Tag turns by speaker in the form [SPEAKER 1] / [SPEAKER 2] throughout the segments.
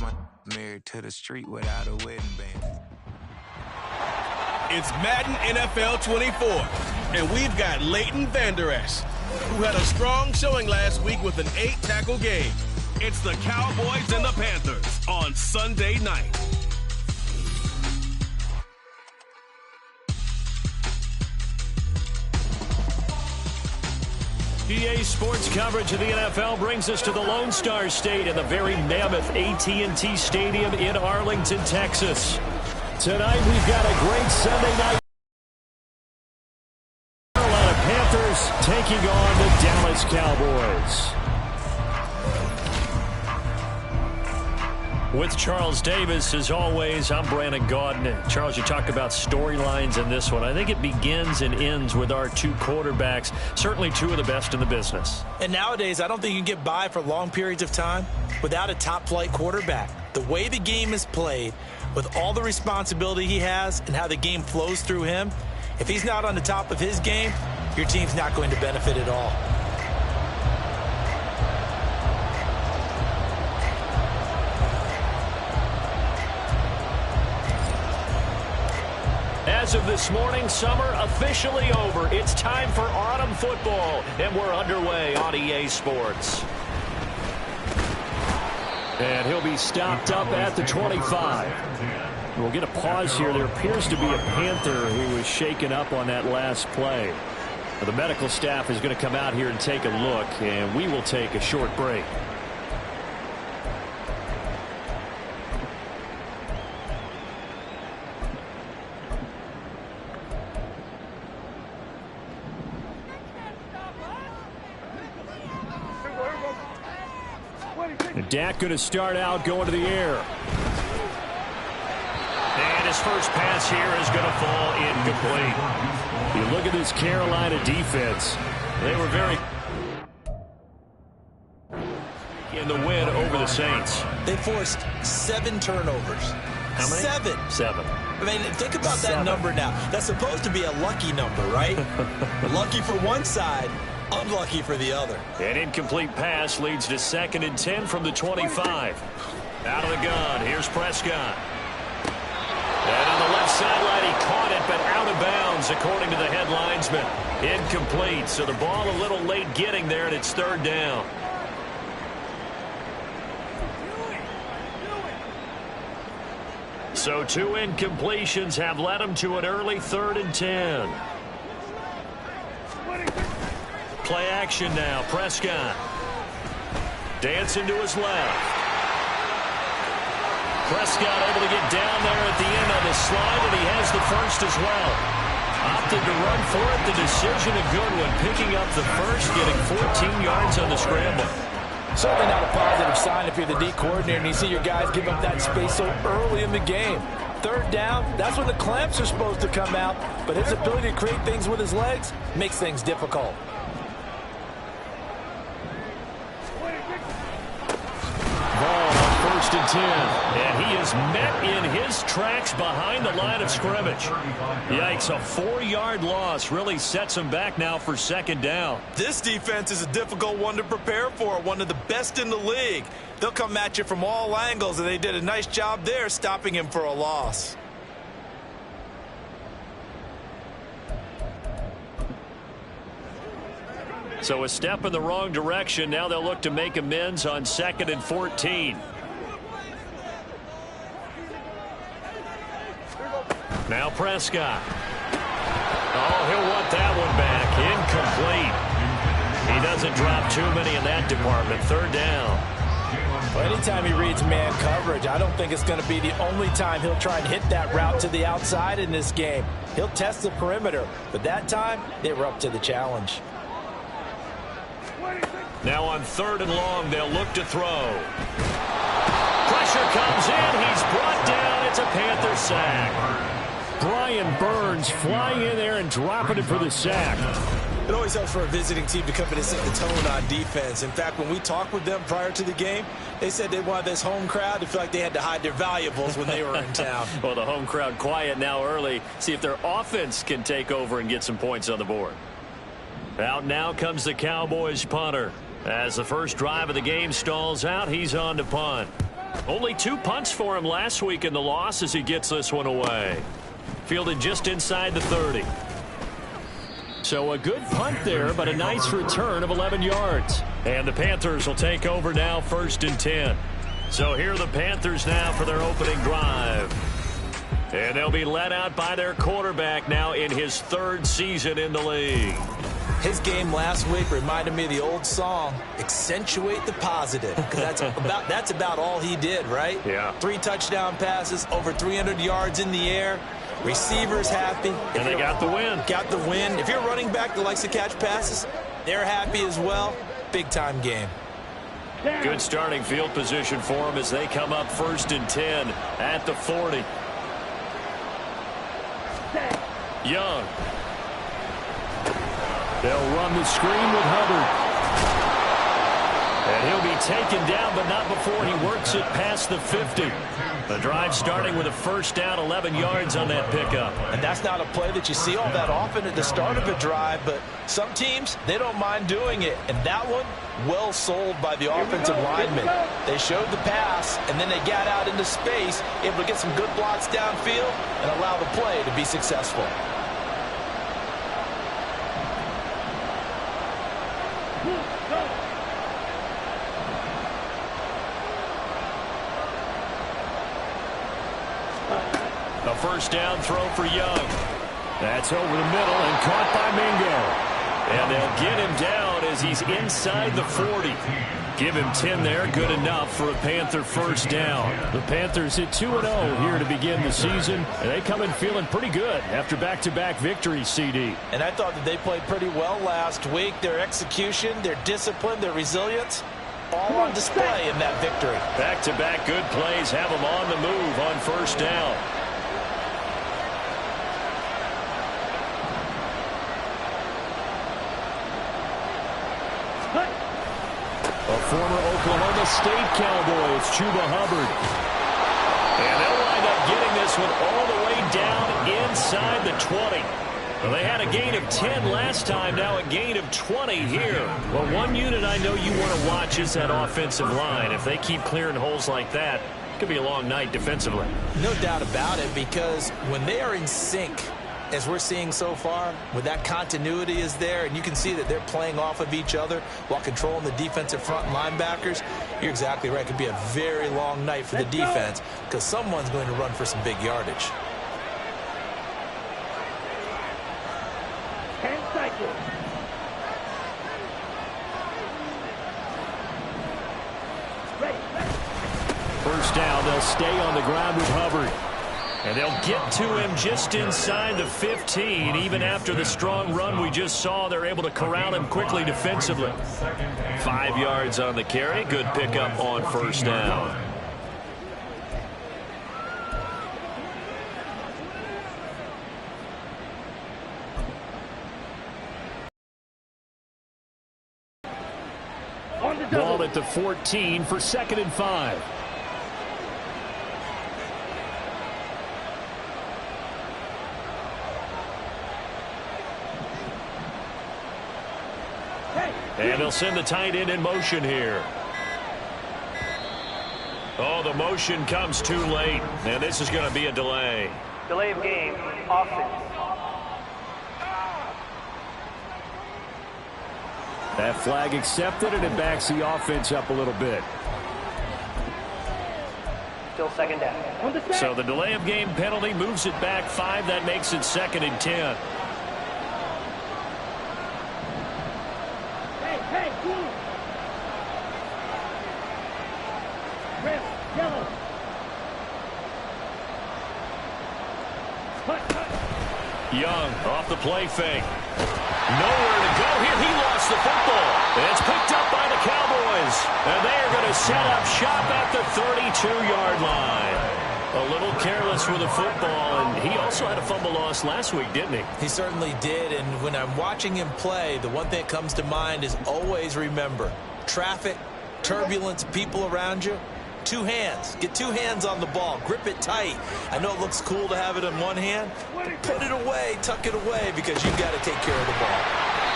[SPEAKER 1] My married to the street without a wedding band.
[SPEAKER 2] It's Madden NFL 24, and we've got Leighton Vander Esch, who had a strong showing last week with an 8-tackle game. It's the Cowboys and the Panthers on Sunday night.
[SPEAKER 3] EA Sports coverage of the NFL brings us to the Lone Star State and the very mammoth AT&T Stadium in Arlington, Texas. Tonight we've got a great Sunday night. Carolina Panthers taking on the Dallas Cowboys. With Charles Davis, as always, I'm Brandon Gaudin. Charles, you talk about storylines in this one. I think it begins and ends with our two quarterbacks, certainly two of the best in the business.
[SPEAKER 4] And nowadays, I don't think you can get by for long periods of time without a top-flight quarterback. The way the game is played, with all the responsibility he has and how the game flows through him, if he's not on the top of his game, your team's not going to benefit at all.
[SPEAKER 3] As of this morning, summer officially over. It's time for autumn football, and we're underway on EA Sports. And he'll be stopped up at the 25. We'll get a pause here. There appears to be a Panther who was shaken up on that last play. The medical staff is going to come out here and take a look, and we will take a short break. And Dak going to start out going to the air. And his first pass here is going to fall incomplete. You look at this Carolina defense. They were very in the win over the Saints.
[SPEAKER 4] They forced 7 turnovers.
[SPEAKER 3] How many?
[SPEAKER 4] 7. I mean, think about that number now. That's supposed to be a lucky number, right? Lucky for one side, unlucky for the other.
[SPEAKER 3] An incomplete pass leads to 2nd and 10 from the 25. Out of the gun, here's Prescott. And on the left sideline, he caught it, but out of bounds, according to the head linesman. Incomplete, so the ball a little late getting there, and it's 3rd down. So 2 incompletions have led him to an early 3rd and 10. Play action now. Prescott dancing to his left. Prescott able to get down there at the end on the slide, and he has the first as well. Opted to run for it. The decision a good one. Picking up the first, getting 14 yards on the scramble.
[SPEAKER 4] Certainly not a positive sign if you're the D coordinator and you see your guys give up that space so early in the game. 3rd down, that's when the clamps are supposed to come out, but his ability to create things with his legs makes things difficult.
[SPEAKER 3] Ball on 1st and 10. And he is met in his tracks behind the line of scrimmage. Yikes, a 4-yard loss really sets him back now for 2nd down.
[SPEAKER 4] This defense is a difficult one to prepare for, one of the best in the league. They'll come at you from all angles, and they did a nice job there stopping him for a loss.
[SPEAKER 3] So a step in the wrong direction. Now they'll look to make amends on 2nd and 14. Now Prescott. Oh, he'll want that one back. Incomplete. He doesn't drop too many in that department. 3rd down.
[SPEAKER 4] Well, anytime he reads man coverage, I don't think it's going to be the only time he'll try and hit that route to the outside in this game. He'll test the perimeter, but that time they were up to the challenge.
[SPEAKER 3] Now on 3rd and long, they'll look to throw. Pressure comes in. He's brought down. It's a Panther sack. Brian Burns flying in there and dropping it for the sack.
[SPEAKER 4] It always helps for a visiting team to come in and set the tone on defense. In fact, when we talked with them prior to the game, they said they wanted this home crowd to feel like they had to hide their valuables when they were in town.
[SPEAKER 3] Well, the home crowd quiet now early. See if their offense can take over and get some points on the board. Out now comes the Cowboys punter. As the first drive of the game stalls out, he's on to punt. Only 2 punts for him last week in the loss as he gets this one away. Fielded just inside the 30. So a good punt there, but a nice return of 11 yards. And the Panthers will take over now, 1st and 10. So here are the Panthers now for their opening drive. And they'll be led out by their quarterback now in his 3rd season in the league.
[SPEAKER 4] His game last week reminded me of the old song, accentuate the positive, because that's about all he did, right?
[SPEAKER 3] Yeah.
[SPEAKER 4] 3 touchdown passes, over 300 yards in the air. Receivers happy.
[SPEAKER 3] And they got the win.
[SPEAKER 4] Got the win. If you're a running back that likes to catch passes, they're happy as well. Big-time game.
[SPEAKER 3] Good starting field position for them as they come up 1st and 10 at the 40. Young. They'll run the screen with Hubbard. And he'll be taken down, but not before he works it past the 50. The drive starting with a 1st down, 11 yards on that pickup.
[SPEAKER 4] And that's not a play that you see all that often at the start of a drive, but some teams, they don't mind doing it. And that one, well sold by the offensive lineman. They showed the pass, and then they got out into space, able to get some good blocks downfield and allow the play to be successful.
[SPEAKER 3] A 1st down throw for Young. That's over the middle and caught by Mingo. And they'll get him down as he's inside the 40. Give him 10 there, good enough for a Panther 1st down.
[SPEAKER 5] The Panthers hit 2-0 here to begin the season, and they come in feeling pretty good after back-to-back victories, CD.
[SPEAKER 4] And I thought that they played pretty well last week. Their execution, their discipline, their resilience, all on display in that victory.
[SPEAKER 3] Back-to-back good plays have them on the move on 1st down.
[SPEAKER 5] A former Oklahoma State Cowboy, it's Chuba Hubbard.
[SPEAKER 3] And they'll wind up getting this one all the way down inside the 20. Well, they had a gain of 10 last time, now a gain of 20 here. Well, one unit I know you want to watch is that offensive line. If they keep clearing holes like that, it could be a long night defensively.
[SPEAKER 4] No doubt about it, because when they are in sync, as we're seeing so far, when that continuity is there, and you can see that they're playing off of each other while controlling the defensive front linebackers, you're exactly right. It could be a very long night for the defense because someone's going to run for some big yardage.
[SPEAKER 5] First down, they'll stay on the ground with Hubbard.
[SPEAKER 3] And they'll get to him just inside the 15. Even after the strong run we just saw, they're able to corral him quickly defensively. 5 yards on the carry. Good pickup on 1st down.
[SPEAKER 5] Ball at the 14 for 2nd and 5.
[SPEAKER 3] And they'll send the tight end in motion here. Oh, the motion comes too late. And this is going to be a delay.
[SPEAKER 6] Delay of game, offense.
[SPEAKER 5] That flag accepted, and it backs the offense up a little bit.
[SPEAKER 6] Still 2nd down.
[SPEAKER 3] So the delay of game penalty moves it back 5. That makes it 2nd and 10. Young off the play fake. Nowhere to go here. He lost the football. It's picked up by the Cowboys. And they are going to set up shop at the 32-yard line. A little careless with the football, and he also had a fumble loss last week, didn't he?
[SPEAKER 4] He certainly did, and when I'm watching him play, the one thing that comes to mind is always remember, traffic, turbulence, people around you. 2 hands. Get 2 hands on the ball. Grip it tight. I know it looks cool to have it in one hand, but put it away, tuck it away, because you've got to take care of the ball.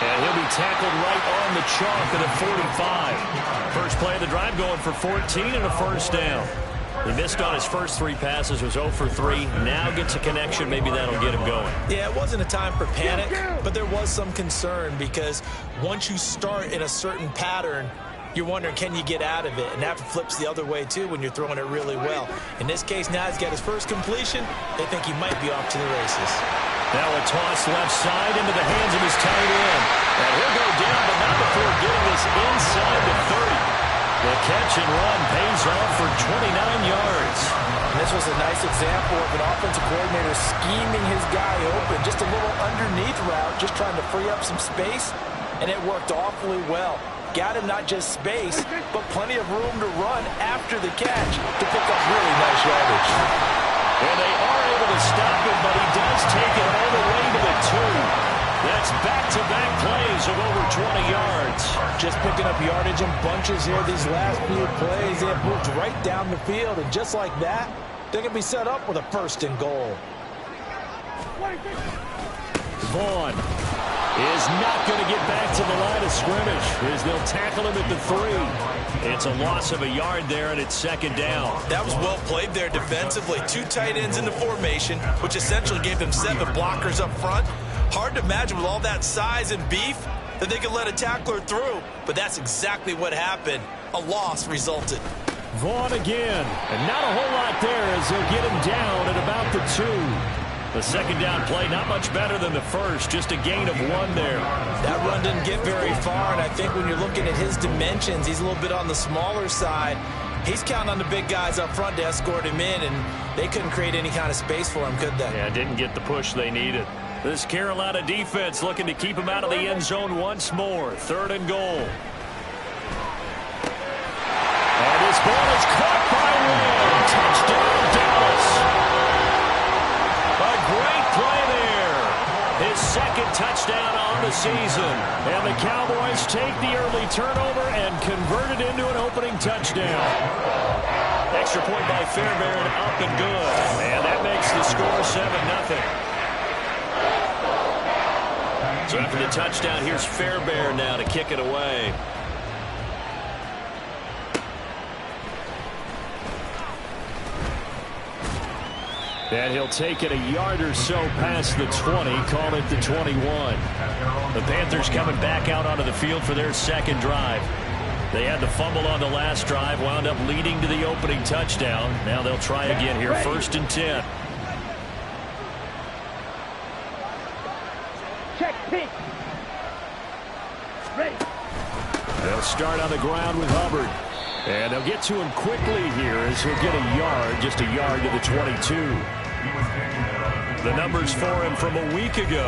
[SPEAKER 3] And he'll be tackled right on the chalk at a 45. First play of the drive going for 14 and a first down. He missed on his first 3 passes, was 0 for 3. Now gets a connection. Maybe that'll get him going.
[SPEAKER 4] Yeah, it wasn't a time for panic, but there was some concern because once you start in a certain pattern, you're wondering, can you get out of it? And that flips the other way, too, when you're throwing it really well. In this case, now he's got his first completion. They think he might be off to the races.
[SPEAKER 3] Now a toss left side into the hands of his tight end. And he'll go down, but not before getting this inside the 30. The catch and run pays off for 29 yards.
[SPEAKER 4] And this was a nice example of an offensive coordinator scheming his guy open. Just a little underneath route, just trying to free up some space, and it worked awfully well. Got him not just space, but plenty of room to run after the catch to pick up really nice yardage.
[SPEAKER 3] And they are able to stop him, but he does take it all the way to the 2. That's back-to-back plays of over 20 yards.
[SPEAKER 4] Just picking up yardage in bunches here these last few plays. They have moved right down the field, and just like that, they're going to be set up with a 1st and goal.
[SPEAKER 3] Vaughn is not going to get back to the line of scrimmage as they'll tackle him at the 3. It's a loss of a yard there, and it's 2nd down.
[SPEAKER 4] That was well played there defensively. 2 tight ends in the formation, which essentially gave them 7 blockers up front. Hard to imagine with all that size and beef that they could let a tackler through, but that's exactly what happened. A loss resulted.
[SPEAKER 3] Vaughn again, and not a whole lot there as they'll get him down at about the 2. The 2nd down play, not much better than the first, just a gain of 1 there.
[SPEAKER 4] That run didn't get very far, and I think when you're looking at his dimensions, he's a little bit on the smaller side. He's counting on the big guys up front to escort him in, and they couldn't create any kind of space for him, could they?
[SPEAKER 3] Yeah, didn't get the push they needed. This Carolina defense looking to keep him out of the end zone once more. 3rd and goal. And this ball is caught by Lamb. Touchdown, Dallas. A great play there. His 2nd touchdown on the season. And the Cowboys take the early turnover and convert it into an opening touchdown. Extra point by Fairbairn, up and good. And that makes the score 7-0. So after the touchdown, here's Fairbairn now to kick it away. And he'll take it a yard or so past the 20, call it the 21. The Panthers coming back out onto the field for their 2nd drive. They had the fumble on the last drive, wound up leading to the opening touchdown. Now they'll try again here, 1st and 10.
[SPEAKER 6] Check, pitch. Ready.
[SPEAKER 3] They'll start on the ground with Hubbard. And they'll get to him quickly here as he'll get a yard, just a yard to the 22. The numbers for him from a week ago,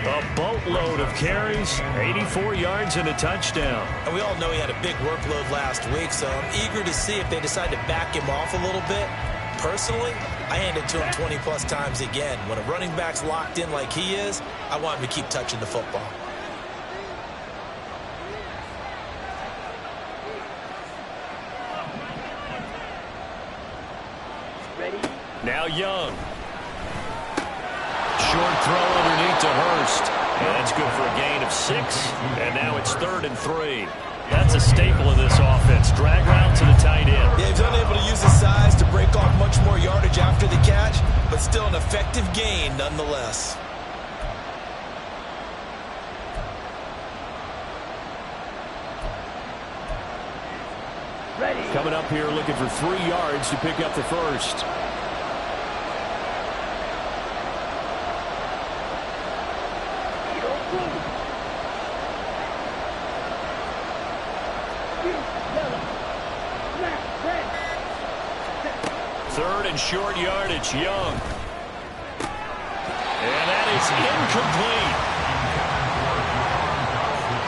[SPEAKER 3] a boatload of carries, 84 yards and a touchdown.
[SPEAKER 4] And we all know he had a big workload last week, so I'm eager to see if they decide to back him off a little bit. Personally, I hand it to him 20-plus times again. When a running back's locked in like he is, I want him to keep touching the football.
[SPEAKER 6] Ready.
[SPEAKER 3] Now Young. Short throw underneath to Hurst. And that's good for a gain of 6. And now it's 3rd and 3. That's a staple of this offense. Drag route to the tight end.
[SPEAKER 4] Yeah, he's unable to use his size to break off much more yardage after the catch, but still an effective gain nonetheless.
[SPEAKER 6] Ready.
[SPEAKER 3] Coming up here looking for 3 yards to pick up the first. Third and short yardage, Young. And that is incomplete.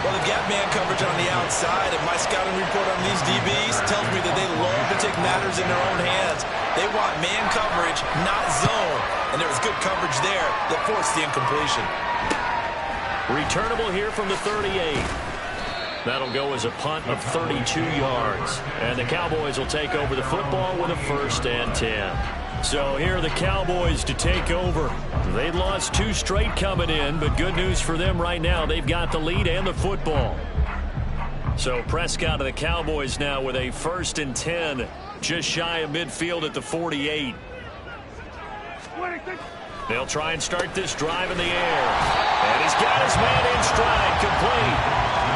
[SPEAKER 4] Well, the gap man coverage on the outside, and my scouting report on these DBs tells me that they love to take matters in their own hands. They want man coverage, not zone. And there was good coverage there that forced the incompletion.
[SPEAKER 3] Returnable here from the 38. That'll go as a punt of 32 yards. And the Cowboys will take over the football with a 1st and 10. So here are the Cowboys to take over. They'd lost 2 straight coming in, but good news for them right now. They've got the lead and the football. So Prescott of the Cowboys now with a 1st and 10, just shy of midfield at the 48. They'll try and start this drive in the air. And he's got his man in stride, complete.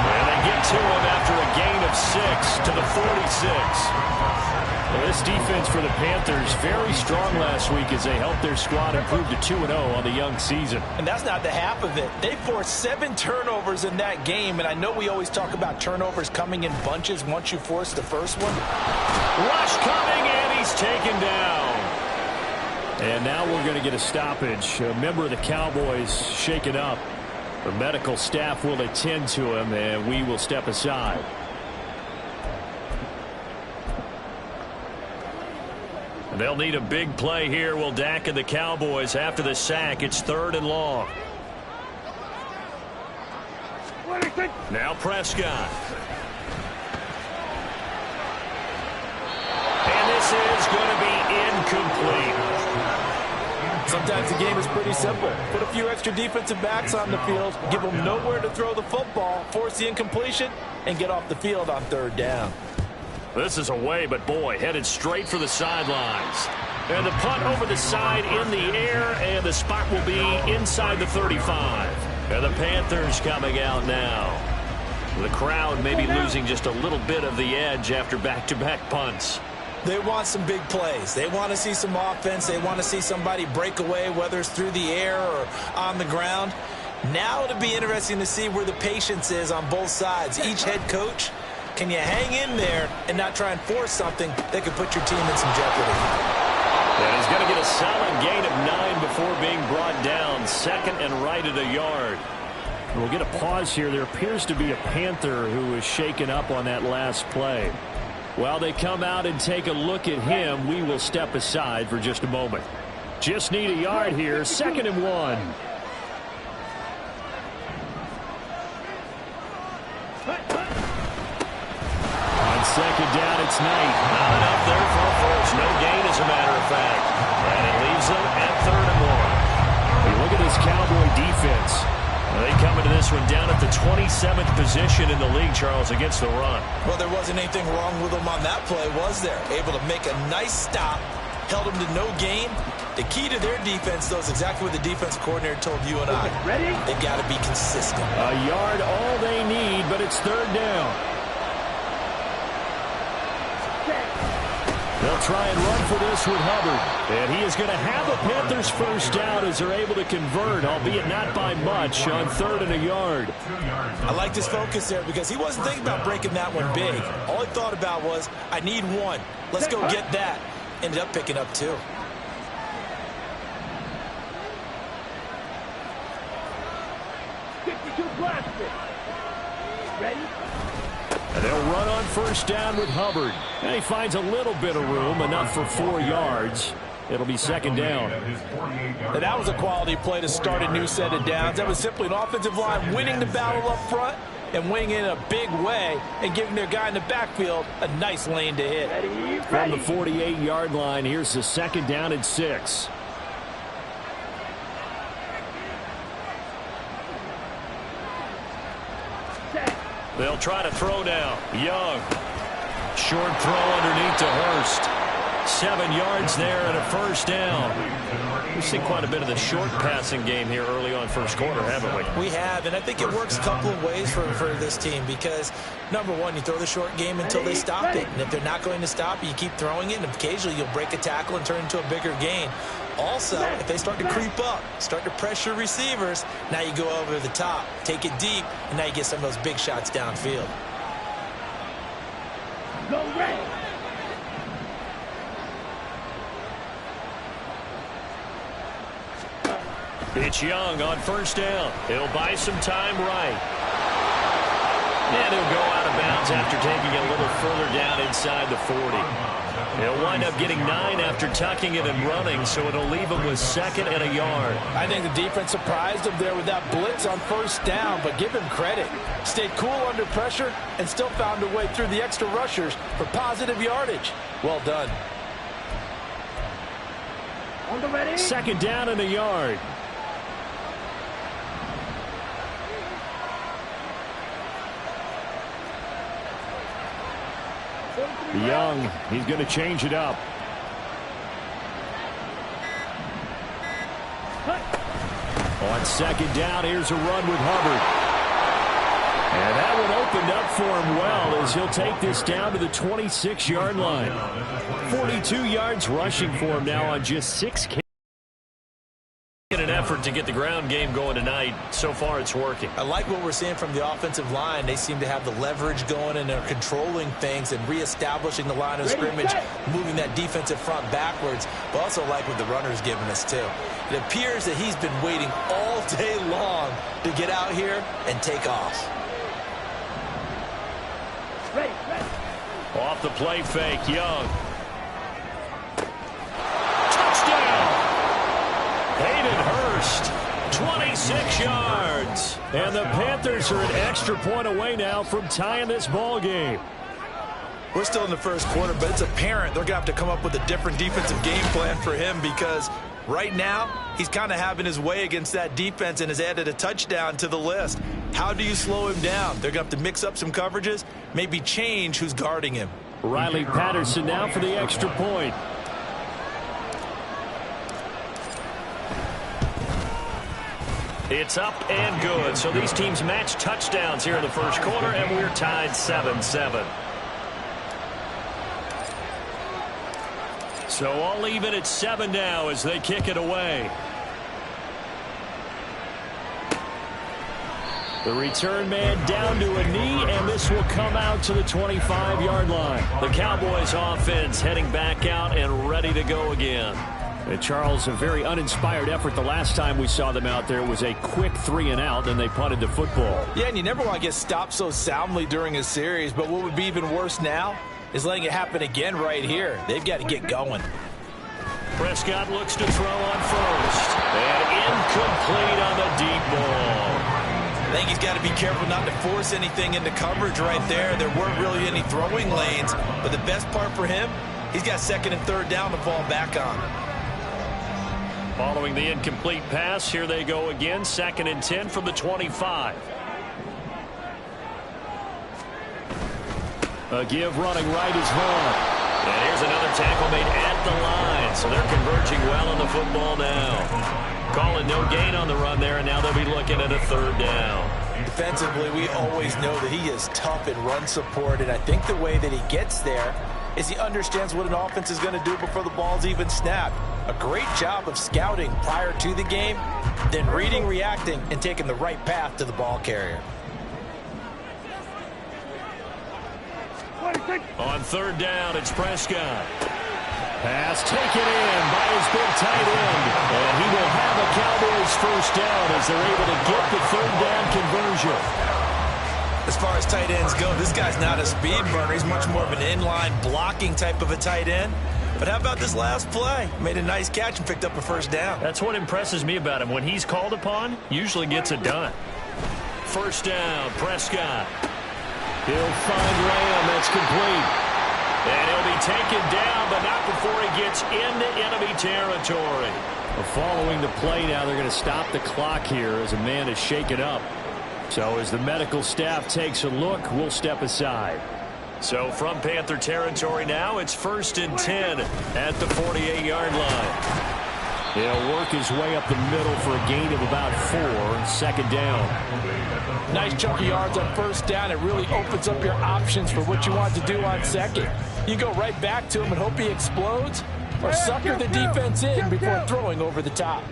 [SPEAKER 3] And they get to him after a gain of 6 to the 46.
[SPEAKER 5] Well, this defense for the Panthers very strong last week as they helped their squad improve to 2-0 on the young season.
[SPEAKER 4] And that's not the half of it. They forced 7 turnovers in that game, and I know we always talk about turnovers coming in bunches once you force the first one.
[SPEAKER 3] Rush coming, and he's taken down.
[SPEAKER 5] And now we're going to get a stoppage. A member of the Cowboys shaken up. The medical staff will attend to him, and we will step aside.
[SPEAKER 3] They'll need a big play here. Will Dak and the Cowboys after the sack. It's 3rd and long. Now Prescott. And this is going to be incomplete.
[SPEAKER 4] Sometimes the game is pretty simple. Put a few extra defensive backs on the field, give them nowhere to throw the football, force the incompletion, and get off the field on 3rd down.
[SPEAKER 3] This is away, but boy, headed straight for the sidelines. And the punt over the side in the air, and the spot will be inside the 35. And the Panthers coming out now. The crowd maybe losing just a little bit of the edge after back-to-back punts.
[SPEAKER 4] They want some big plays. They want to see some offense. They want to see somebody break away, whether it's through the air or on the ground. Now it'll be interesting to see where the patience is on both sides. Each head coach, can you hang in there and not try and force something that could put your team in some jeopardy?
[SPEAKER 3] And he's going to get a solid gain of 9 before being brought down. 2nd and right at a yard.
[SPEAKER 5] We'll get a pause here. There appears to be a Panther who was shaken up on that last play. While they come out and take a look at him, we will step aside for just a moment. Just need a yard here. 2nd and 1. On 2nd down, it's Knight.
[SPEAKER 3] Not enough there for a first. No gain, as a matter of fact. And it leaves them at 3rd and 1.
[SPEAKER 5] You look at this Cowboy defense.
[SPEAKER 3] They come into this one down at the 27th position in the league, Charles, against the run.
[SPEAKER 4] Well, there wasn't anything wrong with them on that play, was there? Able to make a nice stop, held them to no gain. The key to their defense, though, is exactly what the defense coordinator told you and I.
[SPEAKER 6] Ready?
[SPEAKER 4] They've got to be consistent.
[SPEAKER 5] A yard all they need, but it's 3rd down. They'll try and run for this with Hubbard. And he is going to have a Panthers 1st down as they're able to convert, albeit not by much, on 3rd and a yard.
[SPEAKER 4] I like his focus there because he wasn't thinking about breaking that one big. All he thought about was, I need 1. Let's go get that. Ended up picking up 2.
[SPEAKER 6] Ready?
[SPEAKER 5] And they'll run on 1st down with Hubbard. And he finds a little bit of room, enough for 4 yards. It'll be 2nd down.
[SPEAKER 4] And that was a quality play to start a new set of downs. That was simply an offensive line winning the battle up front and winning in a big way and giving their guy in the backfield a nice lane to hit.
[SPEAKER 6] Ready?
[SPEAKER 5] From the 48-yard line, here's the 2nd down and 6.
[SPEAKER 3] They'll try to throw now. Young. Short throw underneath to Hurst. 7 yards there and a 1st down. We've seen quite a bit of the short passing game here early on 1st quarter, haven't we?
[SPEAKER 4] We have, and I think it works a couple of ways for this team because, number one, you throw the short game until they stop it. And if they're not going to stop it, you keep throwing it, and occasionally you'll break a tackle and turn it into a bigger gain. Also, if they start to creep up, start to pressure receivers, now you go over the top, take it deep, and now you get some of those big shots downfield.
[SPEAKER 6] Go red.
[SPEAKER 3] It's Young on 1st down. He'll buy some time right. And he'll go out of bounds after taking it a little further down inside the 40. He'll wind up getting 9 after tucking it and running, so it'll leave him with 2nd and a yard.
[SPEAKER 4] I think the defense surprised him there with that blitz on 1st down, but give him credit. Stayed cool under pressure and still found a way through the extra rushers for positive yardage. Well done.
[SPEAKER 5] Second down and a yard. Young, he's going to change it up. On second down, here's a run with Hubbard. And that one opened up for him well as he'll take this down to the 26-yard line. 42 yards rushing for him now on just 6 carries.
[SPEAKER 3] In an effort to get the ground game going tonight, so far it's working.
[SPEAKER 4] I like what we're seeing from the offensive line. They seem to have the leverage going, and they're controlling things and reestablishing the line of scrimmage, moving that defensive front backwards. But also like what the runner's giving us, too. It appears that he's been waiting all day long to get out here and take off.
[SPEAKER 3] Off the play fake, Young. Touchdown! Hayden Hurst, 26 yards.
[SPEAKER 5] And the Panthers are an extra point away now from tying this ball game.
[SPEAKER 4] We're still in the first quarter, but it's apparent they're going to have to come up with a different defensive game plan for him because right now he's kind of having his way against that defense and has added a touchdown to the list. How do you slow him down? They're going to have to mix up some coverages, maybe change who's guarding him.
[SPEAKER 5] Riley Patterson now for the extra point.
[SPEAKER 3] It's up and good. So these teams match touchdowns here in the first quarter, and we're tied 7-7. So all even at 7 now as they kick it away. The return man down to a knee, and this will come out to the 25-yard line. The Cowboys offense heading back out and ready to go again.
[SPEAKER 5] And Charles, a very uninspired effort the last time we saw them out there was a quick 3-and-out, then they punted the football.
[SPEAKER 4] Yeah, and you never want to get stopped so soundly during a series, but what would be even worse now is letting it happen again right here. They've got to get going.
[SPEAKER 3] Prescott looks to throw on first. And incomplete on the deep ball.
[SPEAKER 4] I think he's got to be careful not to force anything into coverage right there. There weren't really any throwing lanes, but the best part for him, he's got second and third down to fall back on.
[SPEAKER 3] Following the incomplete pass, here they go again. 2nd and 10 from the 25.
[SPEAKER 5] A give running right is Vaughn.
[SPEAKER 3] And here's another tackle made at the line. So they're converging well on the football now. Calling no gain on the run there, and now they'll be looking at a 3rd down.
[SPEAKER 4] Defensively, we always know that he is tough in run support, and I think the way that he gets there is he understands what an offense is going to do before the ball's even snapped. A great job of scouting prior to the game, then reading, reacting, and taking the right path to the ball carrier.
[SPEAKER 3] On 3rd down, it's Prescott.
[SPEAKER 5] Pass taken in by his big tight end. And he will have a Cowboys 1st down as they're able to get the 3rd down conversion.
[SPEAKER 4] As far as tight ends go, this guy's not a speed burner. He's much more of an inline blocking type of a tight end. But how about this last play? Made a nice catch and picked up a 1st down.
[SPEAKER 3] That's what impresses me about him. When he's called upon, usually gets it done. 1st down, Prescott.
[SPEAKER 5] He'll find Lamb. That's complete.
[SPEAKER 3] And he'll be taken down, but not before he gets into enemy territory.
[SPEAKER 5] Following the play now, they're going to stop the clock here as a man is shaken up. So as the medical staff takes a look, we'll step aside.
[SPEAKER 3] So from Panther territory now, it's 1st and 10 at the 48-yard line.
[SPEAKER 5] He'll work his way up the middle for a gain of about 4. 2nd down.
[SPEAKER 4] Nice chunk of yards on 1st down. It really opens up your options for what you want to do on 2nd. You go right back to him and hope he explodes, or sucker the defense in before throwing over the top.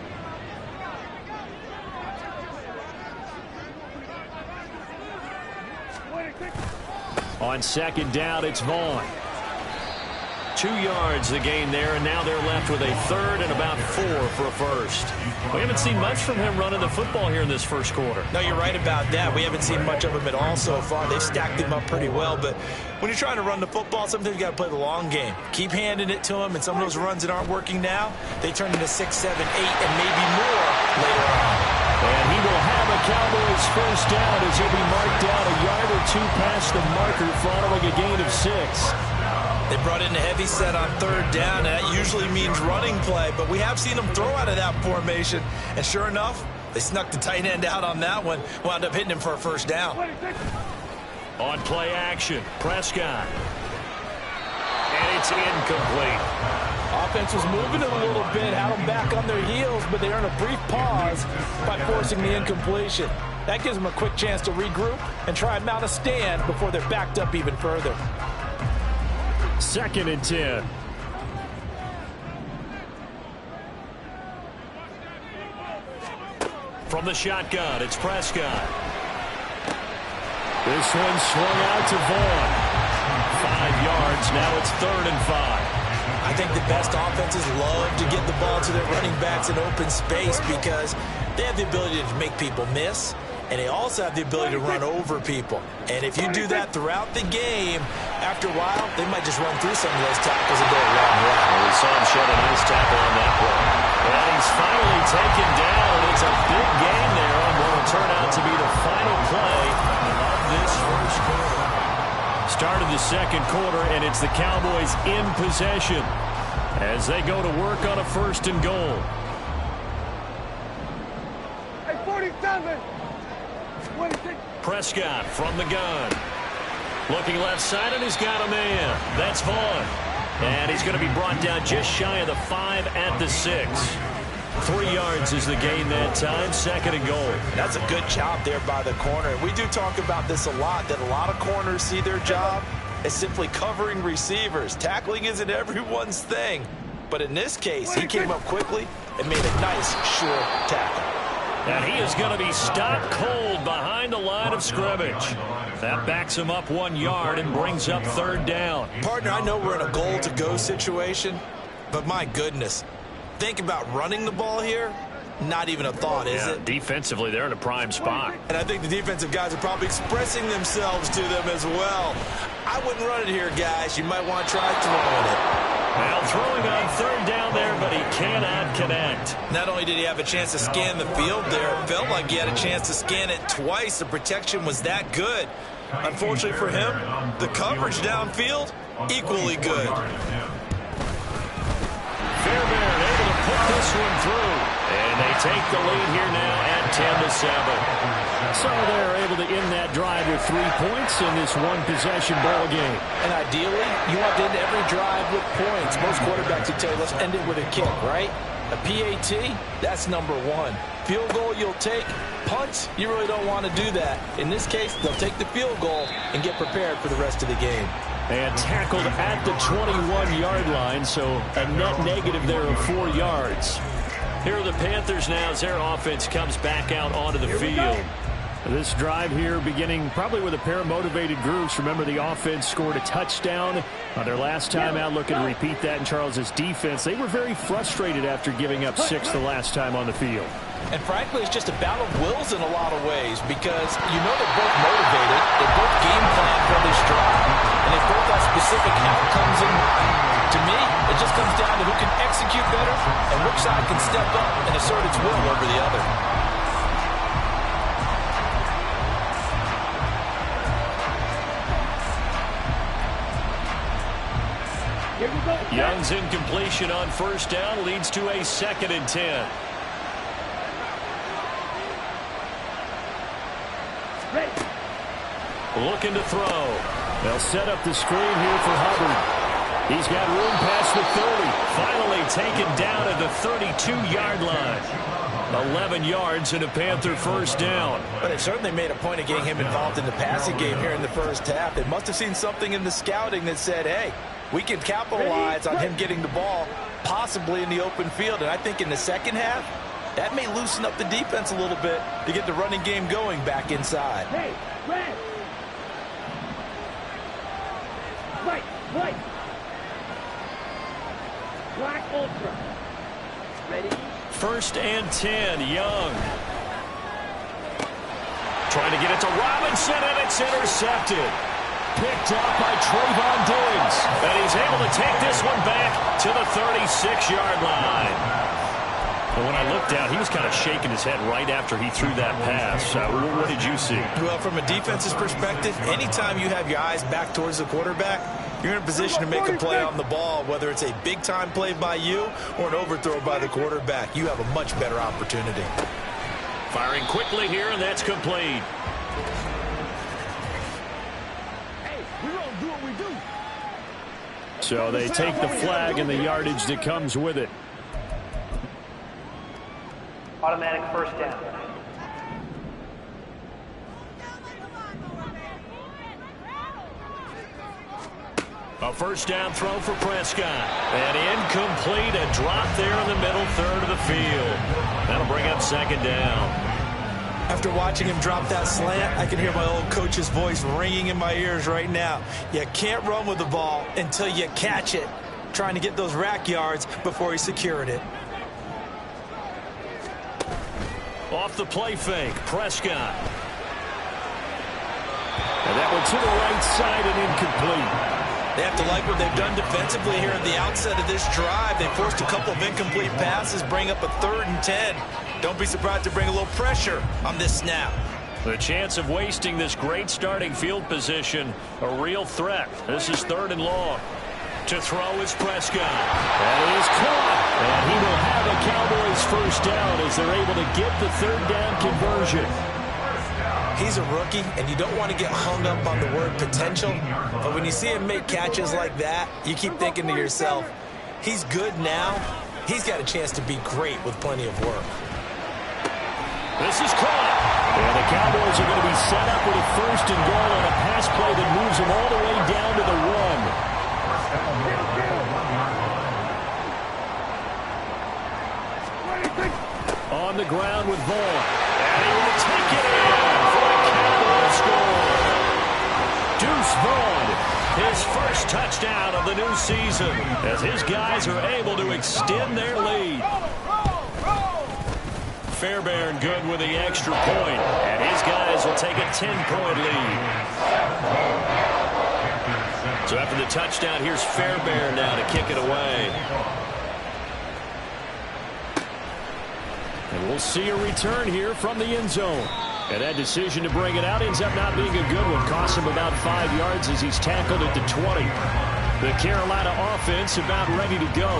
[SPEAKER 5] On 2nd down, it's Vaughn.
[SPEAKER 3] 2 yards the gain there, and now they're left with a 3rd and about 4 for a 1st. We haven't seen much from him running the football here in this first quarter.
[SPEAKER 4] No, you're right about that. We haven't seen much of him at all so far. They've stacked him up pretty well, but when you're trying to run the football, sometimes you got to play the long game. Keep handing it to him, and some of those runs that aren't working now, they turn into 6, 7, 8, and maybe more later on.
[SPEAKER 5] And he will have a Cowboys 1st down as he'll be marked down a yard or 2 past the marker following a gain of 6.
[SPEAKER 4] They brought in a heavy set on third down, and that usually means running play, but we have seen them throw out of that formation, and sure enough, they snuck the tight end out on that one, wound up hitting him for a first down.
[SPEAKER 3] On play action, Prescott. And it's incomplete.
[SPEAKER 4] Offense was moving a little bit, had them back on their heels, but they earned a brief pause by forcing the incompletion. That gives them a quick chance to regroup and try and mount a stand before they're backed up even further.
[SPEAKER 5] 2nd and 10.
[SPEAKER 3] From the shotgun, it's Prescott.
[SPEAKER 5] This one swung out to Vaughn.
[SPEAKER 3] 5 yards, now it's 3rd and 5.
[SPEAKER 4] I think the best offenses love to get the ball to their running backs in open space because they have the ability to make people miss, and they also have the ability to run over people. And if you do that throughout the game, after a while, they might just run through some of those tackles and go a long way.
[SPEAKER 3] Well, we saw him shed a nice tackle on that play. And he's finally taken down. It's a big gain there on what will turn out to be the final play of this first quarter. Start of the second quarter, and it's the Cowboys in possession as they go to work on a 1st and goal.
[SPEAKER 7] Hey, 47! 26!
[SPEAKER 3] Prescott from the gun. Looking left side, and he's got a man. That's Vaughn. And he's going to be brought down just shy of the 5 at the 6. 3 yards is the gain that time, 2nd and goal.
[SPEAKER 4] That's a good job there by the corner. We do talk about this a lot, that a lot of corners see their job as simply covering receivers. Tackling isn't everyone's thing. But in this case, he came up quickly and made a nice, sure tackle.
[SPEAKER 3] And he is going to be stopped cold behind the line of scrimmage. That backs him up 1 yard and brings up 3rd down.
[SPEAKER 4] Partner, I know we're in a goal-to-go situation, but my goodness, think about running the ball here. Not even a thought, is it?
[SPEAKER 3] Defensively, they're in a prime spot.
[SPEAKER 4] And I think the defensive guys are probably expressing themselves to them as well. I wouldn't run it here, guys. You might want to try throwing it.
[SPEAKER 3] Well, throwing on 3rd down there, but he cannot connect.
[SPEAKER 4] Not only did he have a chance to scan the field there, it felt like he had a chance to scan it twice. The protection was that good. Unfortunately for him, the coverage downfield, equally good.
[SPEAKER 3] Fairbairn able to put this one through. And they take the lead here now at 10-7.
[SPEAKER 5] So they're able to end that drive with 3 points in this one-possession ball game.
[SPEAKER 4] And ideally, you want to end every drive with points. Most quarterbacks would tell you, let's end it with a kick, right? A PAT, that's number 1. Field goal you'll take. Punts, you really don't want to do that. In this case, they'll take the field goal and get prepared for the rest of the game.
[SPEAKER 5] And tackled at the 21-yard line, so a net negative there of 4 yards.
[SPEAKER 3] Here are the Panthers now as their offense comes back out onto the field.
[SPEAKER 5] This drive here beginning probably with a pair of motivated groups. Remember, the offense scored a touchdown on their last time out. Looking to repeat that in Charles's defense. They were very frustrated after giving up 6 the last time on the field.
[SPEAKER 4] And frankly, it's just a battle of wills in a lot of ways because you know they're both motivated. They both game plan for this drive. And they both have specific outcomes. And to me, it just comes down to who can execute better and which side can step up and assert its will over the other.
[SPEAKER 3] Young's incompletion on 1st down leads to a 2nd and 10. Looking to throw.
[SPEAKER 5] They'll set up the screen here for Hubbard. He's got room past the 30. Finally taken down at the 32-yard line. 11 yards and a Panther 1st down.
[SPEAKER 4] But they certainly made a point of getting him involved in the passing game here in the first half. They must have seen something in the scouting that said, hey, we can capitalize on him getting the ball, possibly in the open field. And I think in the second half, that may loosen up the defense a little bit to get the running game going back inside.
[SPEAKER 7] Hey, red! White! Black ultra. Ready?
[SPEAKER 3] 1st and 10, Young. Trying to get it to Robinson, and it's intercepted. Picked up by Trayvon Diggs. And he's able to take this one back to the 36-yard line. And when I looked down, he was kind of shaking his head right after he threw that pass. What did you see?
[SPEAKER 4] Well, from a defense's perspective, anytime you have your eyes back towards the quarterback, you're in a position to make a play on the ball, whether it's a big-time play by you or an overthrow by the quarterback. You have a much better opportunity.
[SPEAKER 3] Firing quickly here, and that's complete.
[SPEAKER 7] Hey, we don't do what we do.
[SPEAKER 5] So they take the flag and the yardage that comes with it.
[SPEAKER 6] Automatic first down.
[SPEAKER 3] A first down throw for Prescott. And incomplete, a drop there in the middle third of the field. That'll bring up second down.
[SPEAKER 4] After watching him drop that slant, I can hear my old coach's voice ringing in my ears right now. You can't run with the ball until you catch it. Trying to get those rack yards before he secured it.
[SPEAKER 3] Off the play fake, Prescott. And that one to the right side and incomplete.
[SPEAKER 4] They have to like what they've done defensively here at the outset of this drive. They forced a couple of incomplete passes, bring up a 3rd and 10. Don't be surprised to bring a little pressure on this snap.
[SPEAKER 3] The chance of wasting this great starting field position, a real threat. This is 3rd and long. To throw is Prescott.
[SPEAKER 5] That is caught. And he will have a Cowboys first down as they're able to get the 3rd down conversion.
[SPEAKER 4] He's a rookie, and you don't want to get hung up on the word potential. But when you see him make catches like that, you keep thinking to yourself, he's good now. He's got a chance to be great with plenty of work.
[SPEAKER 3] This is caught.
[SPEAKER 5] And the Cowboys are going to be set up with a 1st and goal on a pass play that moves them all the way down to the 1. On the ground with Vaughn.
[SPEAKER 3] And he will take it in for a Cowboys score. Deuce Vaughn, his first touchdown of the new season, as his guys are able to extend their lead. Fairbairn good with the extra point, and his guys will take a 10-point lead. So after the touchdown, here's Fairbairn now to kick it away.
[SPEAKER 5] And we'll see a return here from the end zone. And that decision to bring it out ends up not being a good one. Costs him about 5 yards as he's tackled at the 20. The Carolina offense about ready to go.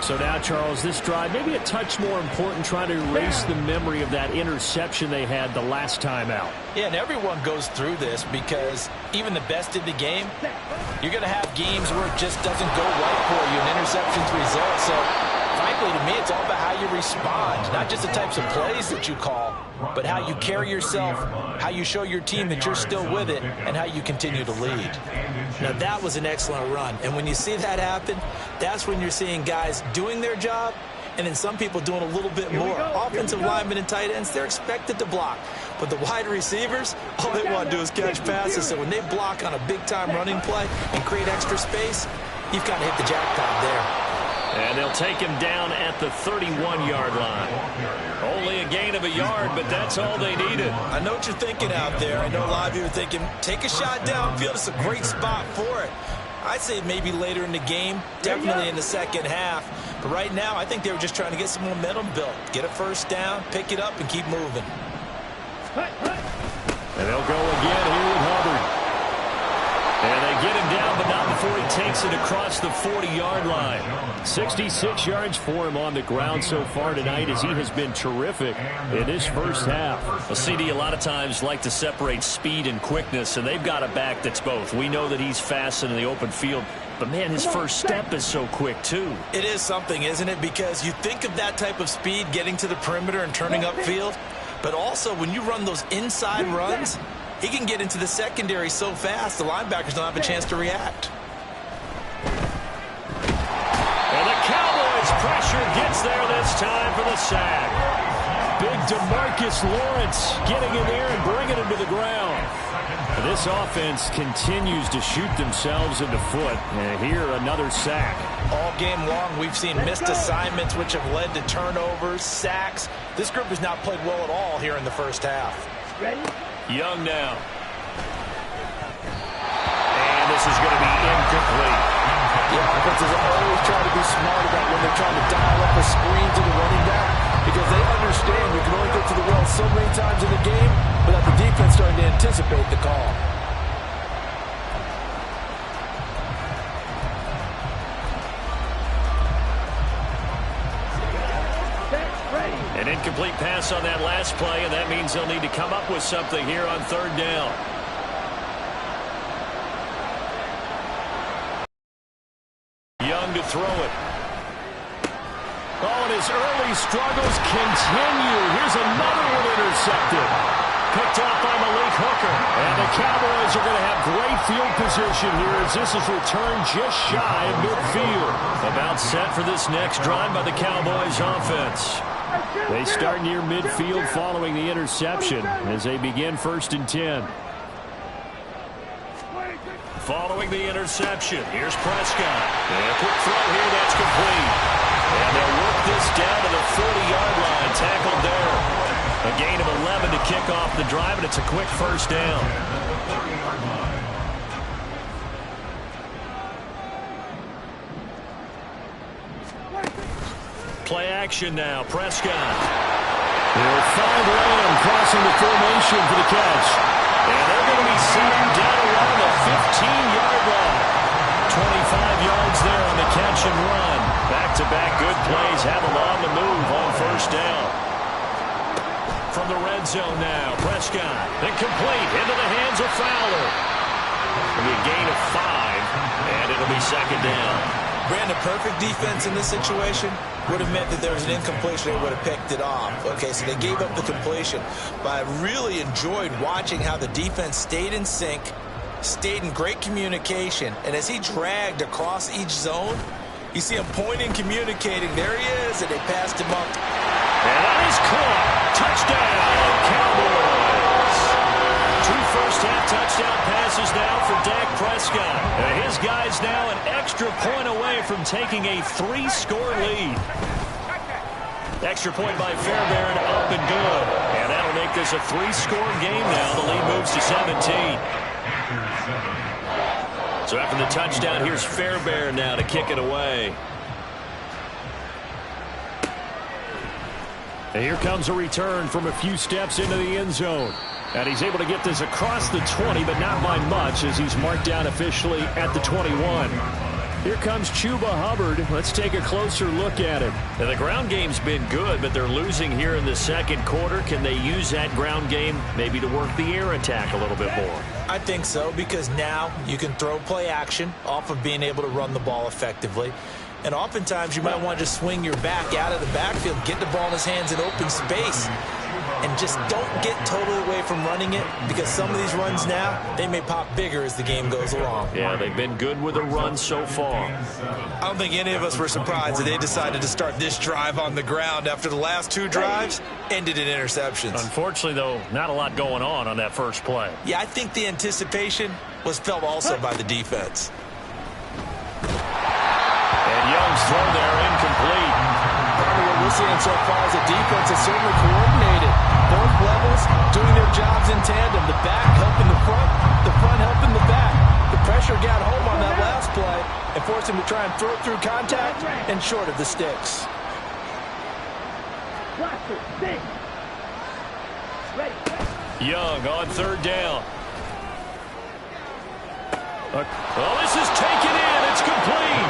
[SPEAKER 5] So now, Charles, this drive maybe a touch more important, trying to erase the memory of that interception they had the last time out.
[SPEAKER 4] Yeah, and everyone goes through this because even the best in the game, you're going to have games where it just doesn't go right for you and interceptions result. So frankly, to me, it's all about how you respond, not just the types of plays that you call, but how you carry yourself, how you show your team that you're still with it, and how you continue to lead. Now, that was an excellent run, and when you see that happen, that's when you're seeing guys doing their job, and then some people doing a little bit more. Offensive linemen and tight ends, they're expected to block, but the wide receivers, all they want to do is catch passes, so when they block on a big-time running play and create extra space, you've kind of hit the jackpot there.
[SPEAKER 3] And they'll take him down at the 31-yard line. Only a gain of a yard, but that's all they needed.
[SPEAKER 4] I know what you're thinking out there. I know a lot of you are thinking, take a shot downfield. It's a great spot for it. I'd say maybe later in the game, definitely in the second half. But right now, I think they were just trying to get some momentum built. Get a first down, pick it up, and keep moving.
[SPEAKER 5] And they'll go again here with Hubbard.
[SPEAKER 3] And they get him down, but not before he takes it across the 40-yard line.
[SPEAKER 5] 66 yards for him on the ground so far tonight as he has been terrific in this first half.
[SPEAKER 3] A CD a lot of times like to separate speed and quickness, and they've got a back that's both. We know that he's fast in the open field, but, man, his first step is so quick, too.
[SPEAKER 4] It is something, isn't it? Because you think of that type of speed getting to the perimeter and turning upfield, but also when you run those inside runs, he can get into the secondary so fast, the linebackers don't have a chance to react.
[SPEAKER 3] And the Cowboys pressure gets there this time for the sack.
[SPEAKER 5] Big DeMarcus Lawrence getting in there and bringing him to the ground. This offense continues to shoot themselves in the foot. And here, another sack.
[SPEAKER 4] All game long, we've seen missed assignments, which have led to turnovers, sacks. This group has not played well at all here in the first half.
[SPEAKER 7] Ready?
[SPEAKER 3] Young now. And this is going to be incomplete.
[SPEAKER 8] Yeah, offenses always try to be smart about when they're trying to dial up a screen to the running back because they understand you can only get to the well so many times in the game without the defense starting to anticipate the call.
[SPEAKER 3] An incomplete pass on that last play, and that means they'll need to come up with something here on third down. Young to throw it.
[SPEAKER 5] Oh, and his early struggles continue. Here's another one intercepted. Picked off by Malik Hooker. And the Cowboys are going to have great field position here as this is returned just shy of midfield. About set for this next drive by the Cowboys offense. They start near midfield following the interception as they begin 1st and 10.
[SPEAKER 3] Following the interception, here's Prescott. And a quick throw here that's complete. And they'll work this down to the 40-yard line, tackled there. A gain of 11 to kick off the drive, and it's a quick first down. Play action now, Prescott.
[SPEAKER 5] They'll find Lamb crossing the formation for the catch.
[SPEAKER 3] And they're going to be sent down around the 15-yard line. 25 yards there on the catch and run. Back-to-back good plays have them on the move on first down. From the red zone now, Prescott. Incomplete into the hands of Fowler. It'll be a gain of 5, and it'll be second down.
[SPEAKER 4] Brandon, perfect defense in this situation would have meant that there was an incompletion. They would have picked it off. Okay, so they gave up the completion. But I really enjoyed watching how the defense stayed in sync, stayed in great communication, and as he dragged across each zone, you see him pointing, communicating. There he is, and they passed him up.
[SPEAKER 3] And that is caught. Touchdown, Cowboys. 2 first-half touchdown passes now for Dak Prescott. And his guys now an extra point away from taking a 3-score lead. Extra point by Fairbairn, up and good. And that'll make this a 3-score game now. The lead moves to 17. So after the touchdown, here's Fairbairn now to kick it away.
[SPEAKER 5] And here comes a return from a few steps into the end zone. And he's able to get this across the 20, but not by much as he's marked down officially at the 21. Here comes Chuba Hubbard. Let's take a closer look at it.
[SPEAKER 3] Now, the ground game's been good, but they're losing here in the second quarter. Can they use that ground game maybe to work the air attack a little bit more?
[SPEAKER 4] I think so, because now you can throw play action off of being able to run the ball effectively. And oftentimes you might want to just swing your back out of the backfield, get the ball in his hands in open space, and just don't get totally away from running it, because some of these runs now, they may pop bigger as the game goes along.
[SPEAKER 3] Yeah, they've been good with the run so far.
[SPEAKER 4] I don't think any of us were surprised that they decided to start this drive on the ground after the last 2 drives ended in interceptions.
[SPEAKER 3] Unfortunately, though, not a lot going on that first play.
[SPEAKER 4] Yeah, I think the anticipation was felt also by the defense.
[SPEAKER 3] And Young's throw there incomplete.
[SPEAKER 8] What we're seeing so far is the defense is certainly coordinated. Both levels doing their jobs in tandem. The back helping the front helping the back. The pressure got home on that last play and forced him to try and throw it through contact and short of the sticks.
[SPEAKER 3] Young on third down. Oh, this is taken in. It's complete.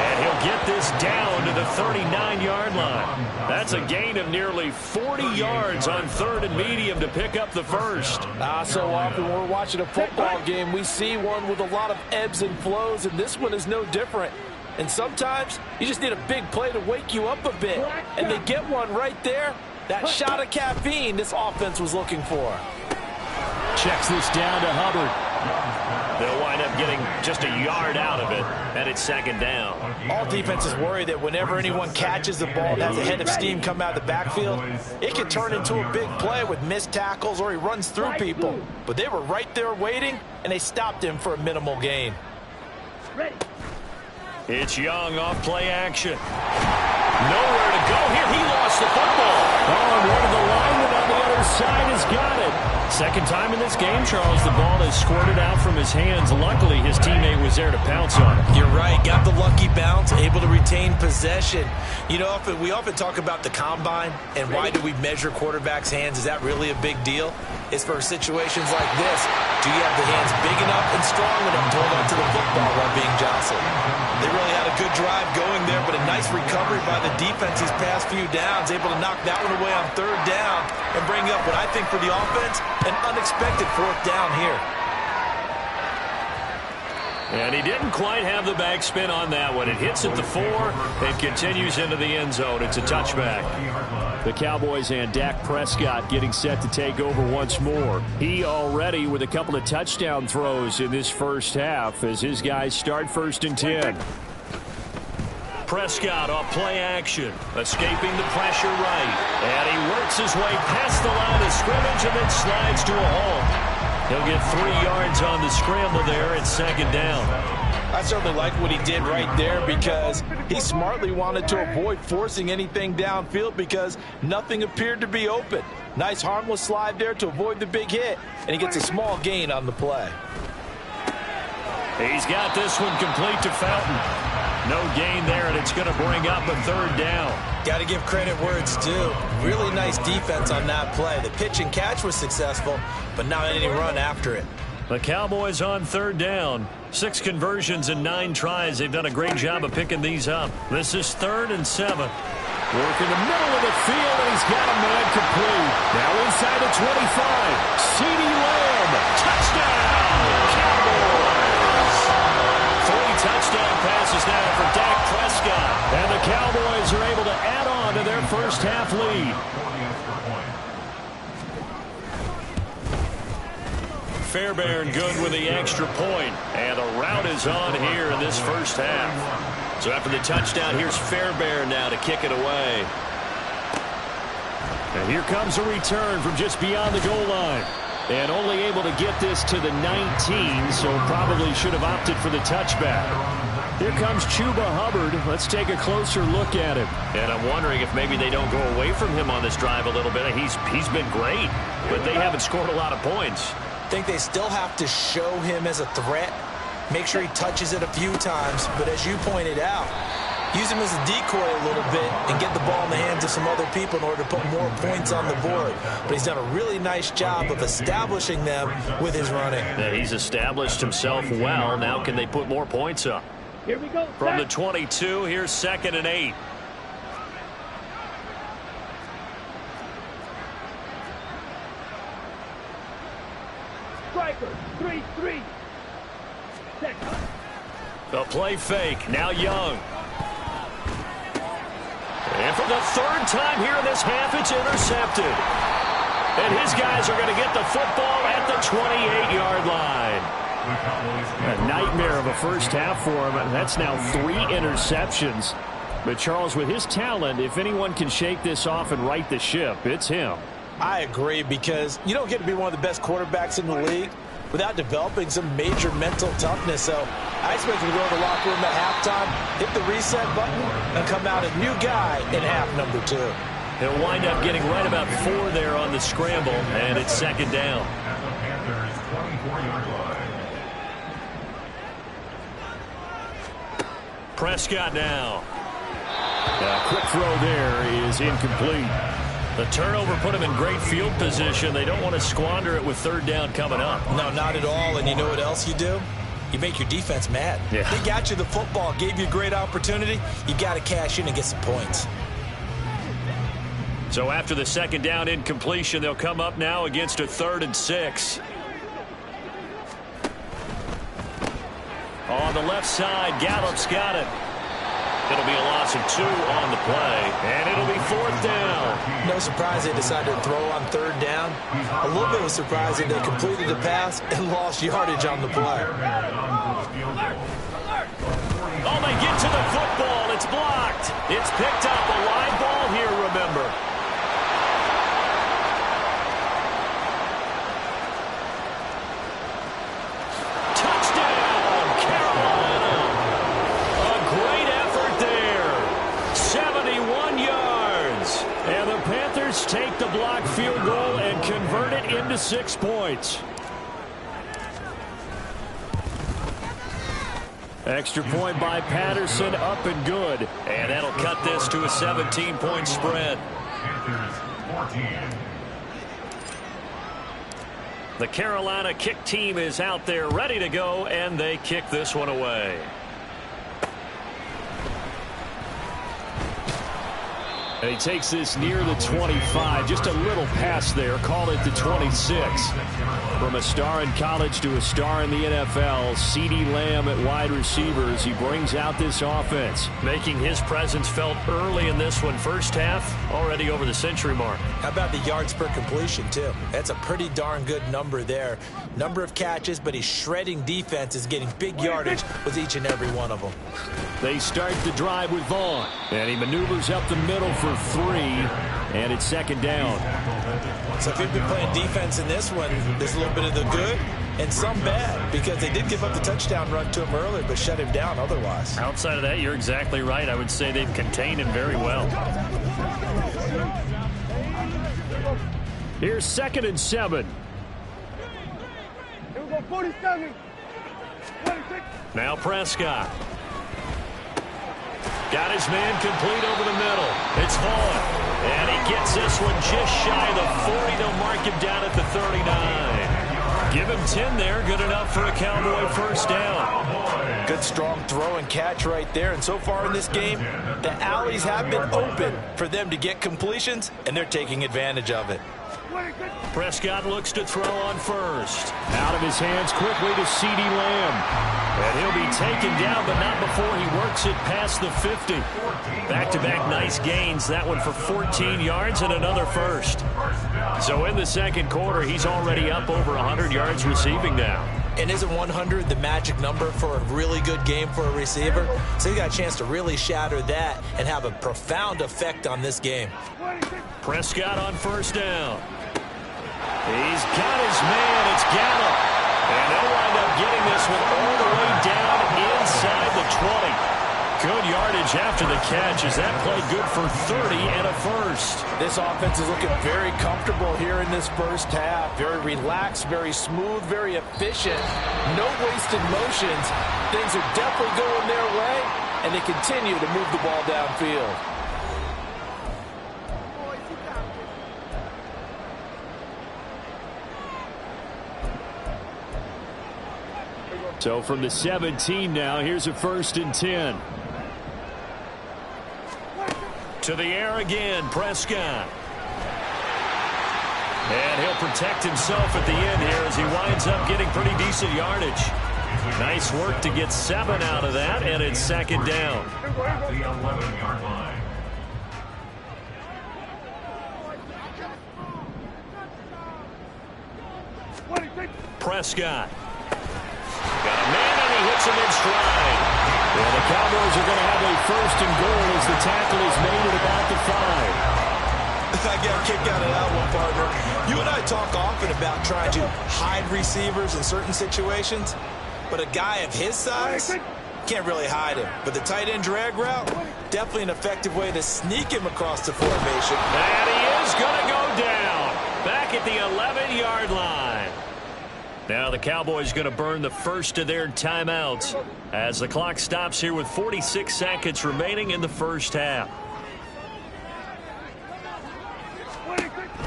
[SPEAKER 3] And he'll get this down to the 39-yard line. That's a gain of nearly 40 yards on third and medium to pick up the first.
[SPEAKER 8] So often when we're watching a football game, we see one with a lot of ebbs and flows, and this one is no different. And sometimes you just need a big play to wake you up a bit. And they get one right there. That shot of caffeine this offense was looking for.
[SPEAKER 5] Checks this down to Hubbard.
[SPEAKER 3] They'll wind up getting just a yard out of it, and it's second down.
[SPEAKER 4] All defenses worry that whenever anyone catches the ball and has a head of steam come out of the backfield, it can turn into a big play with missed tackles or he runs through people. But they were right there waiting, and they stopped him for a minimal gain.
[SPEAKER 3] It's Young off play action. Nowhere to go here. He lost the football.
[SPEAKER 5] Oh, and one of the linemen on the other side has got it.
[SPEAKER 3] Second time in this game, Charles, the ball has squirted out from his hands. Luckily, his teammate was there to pounce on it.
[SPEAKER 4] You're right. Got the lucky bounce, able to retain possession. You know, we often talk about the combine and why do we measure quarterbacks' hands? Is that really a big deal? It's for situations like this. Do you have the hands big enough and strong enough to hold on to the football while being jostled? They really had a good drive going there, but a nice recovery by the defense these past few downs, able to knock that one away on third down and bring up what I think for the offense, an unexpected fourth down here.
[SPEAKER 3] And he didn't quite have the backspin on that one. It hits at the 4 and continues into the end zone. It's a touchback.
[SPEAKER 5] The Cowboys and Dak Prescott getting set to take over once more. He already with a couple of touchdown throws in this first half as his guys start 1st and 10.
[SPEAKER 3] Prescott off play action, escaping the pressure right. And he works his way past the line of scrimmage and then slides to a halt. He'll get 3 yards on the scramble there at 2nd down.
[SPEAKER 4] I certainly like what he did right there because he smartly wanted to avoid forcing anything downfield because nothing appeared to be open. Nice harmless slide there to avoid the big hit, and he gets a small gain on the play.
[SPEAKER 3] He's got this one complete to Felton. No gain there, and it's going to bring up a 3rd down.
[SPEAKER 4] Got to give credit where it's due. Really nice defense on that play. The pitch and catch was successful, but not any run after it.
[SPEAKER 3] The Cowboys on 3rd down. 6 conversions and 9 tries. They've done a great job of picking these up. This is 3rd and 7.
[SPEAKER 5] Work in the middle of the field, and he's got a man complete. Now inside the 25. CeeDee Lamb. Touchdown! Cowboys!
[SPEAKER 3] 3 touchdown passes now for Dak Prescott.
[SPEAKER 5] And the Cowboys are able to add on to their first half lead.
[SPEAKER 3] Fairbairn good with the extra point. And the route is on here in this first half. So after the touchdown, here's Fairbairn now to kick it away.
[SPEAKER 5] And here comes a return from just beyond the goal line. And only able to get this to the 19, so probably should have opted for the touchback. Here comes Chuba Hubbard. Let's take a closer look at him.
[SPEAKER 3] And I'm wondering if maybe they don't go away from him on this drive a little bit. He's been great, but they haven't scored a lot of points.
[SPEAKER 4] I think they still have to show him as a threat. Make sure he touches it a few times, but as you pointed out, use him as a decoy a little bit and get the ball in the hands of some other people in order to put more points on the board. But he's done a really nice job of establishing them with his running.
[SPEAKER 3] Yeah, he's established himself well. Now can they put more points up?
[SPEAKER 7] Here we go.
[SPEAKER 3] From the 22, here's 2nd and 8.
[SPEAKER 7] Striker, 3-3.
[SPEAKER 3] The play fake. Now Young. And for the 3rd time here in this half, it's intercepted. And his guys are going to get the football at the 28-yard line.
[SPEAKER 5] A nightmare of a first half for him. That's now 3 interceptions. But Charles, with his talent, if anyone can shake this off and right the ship, it's him.
[SPEAKER 4] I agree, because you don't get to be one of the best quarterbacks in the league without developing some major mental toughness. So I expect him to go to the locker room at halftime, hit the reset button, and come out a new guy in half number 2.
[SPEAKER 3] He'll wind up getting right about 4 there on the scramble, and it's 2nd down. Prescott now.
[SPEAKER 5] A quick throw there is incomplete.
[SPEAKER 3] The turnover put him in great field position. They don't want to squander it with 3rd down coming up.
[SPEAKER 4] No, not at all. And you know what else you do? You make your defense mad.
[SPEAKER 3] Yeah.
[SPEAKER 4] They got you the football, gave you a great opportunity. You got to cash in and get some points.
[SPEAKER 3] So after the 2nd down incompletion, they'll come up now against a 3rd and 6. On the left side, Gallup's got it. It'll be a loss of 2 on the play, and it'll be 4th down.
[SPEAKER 4] No surprise they decided to throw on 3rd down. A little bit of surprise that they completed the pass and lost yardage on the play.
[SPEAKER 3] Oh, they get to the football. It's blocked. It's picked up. A live ball here, remember.
[SPEAKER 5] Take the block field goal and convert it into 6 points. Extra point by Patterson, up and good.
[SPEAKER 3] And that'll cut this to a 17-point spread. The Carolina kick team is out there ready to go, and they kick this one away.
[SPEAKER 5] And he takes this near the 25, just a little pass there, call it the 26. From a star in college to a star in the NFL, CeeDee Lamb at wide receivers. He brings out this offense.
[SPEAKER 3] Making his presence felt early in this one. First half, already over the century mark.
[SPEAKER 4] How about the yards per completion, too? That's a pretty darn good number there. Number of catches, but he's shredding defenses, getting big yardage with each and every one of them.
[SPEAKER 5] They start the drive with Vaughn. And he maneuvers up the middle for 3, and it's second down.
[SPEAKER 4] So if you've been playing defense in this one, there's a little bit of the good and some bad, because they did give up the touchdown run to him earlier, but shut him down otherwise.
[SPEAKER 3] Outside of that, you're exactly right. I would say they've contained him very well.
[SPEAKER 5] Here's 2nd and 7.
[SPEAKER 7] Here we go, 47. 26.
[SPEAKER 3] Now Prescott. Got his man complete over the middle. It's Vaughn. And he gets this one just shy of the 40. They'll mark him down at the 39. Give him 10 there. Good enough for a Cowboy first down.
[SPEAKER 4] Good strong throw and catch right there. And so far in this game, the alleys have been open for them to get completions, and they're taking advantage of it.
[SPEAKER 3] Prescott looks to throw on first.
[SPEAKER 5] Out of his hands quickly to CeeDee Lamb.
[SPEAKER 3] And he'll be taken down, but not before he works it past the 50. Back-to-back nice gains. That one for 14 yards and another first. So in the second quarter, he's already up over 100 yards receiving now.
[SPEAKER 4] And isn't 100 the magic number for a really good game for a receiver? So you got a chance to really shatter that and have a profound effect on this game.
[SPEAKER 3] Prescott on first down. He's got his man. It's Gallup. And they'll wind up getting this one all the way down inside the 20. Good yardage after the catch. Is that play good for 30 and a first?
[SPEAKER 8] This offense is looking very comfortable here in this first half. Very relaxed, very smooth, very efficient. No wasted motions. Things are definitely going their way, and they continue to move the ball downfield.
[SPEAKER 5] So from the 17 now, here's a 1st and 10.
[SPEAKER 3] To the air again, Prescott. And he'll protect himself at the end here as he winds up getting pretty decent yardage. Nice work to get 7 out of that, and it's second down.
[SPEAKER 1] The 11-yard line.
[SPEAKER 3] Prescott. Got a man, and he hits him in stride.
[SPEAKER 5] And the Cowboys are going to have a 1st and goal as the tackle is made at about the 5.
[SPEAKER 4] I got a kick out of that one, partner. You and I talk often about trying to hide receivers in certain situations, but a guy of his size can't really hide him. But the tight end drag route, definitely an effective way to sneak him across the formation.
[SPEAKER 3] And he is going to go down back at the 11-yard line. Now the Cowboys going to burn the first of their timeouts as the clock stops here with 46 seconds remaining in the first half.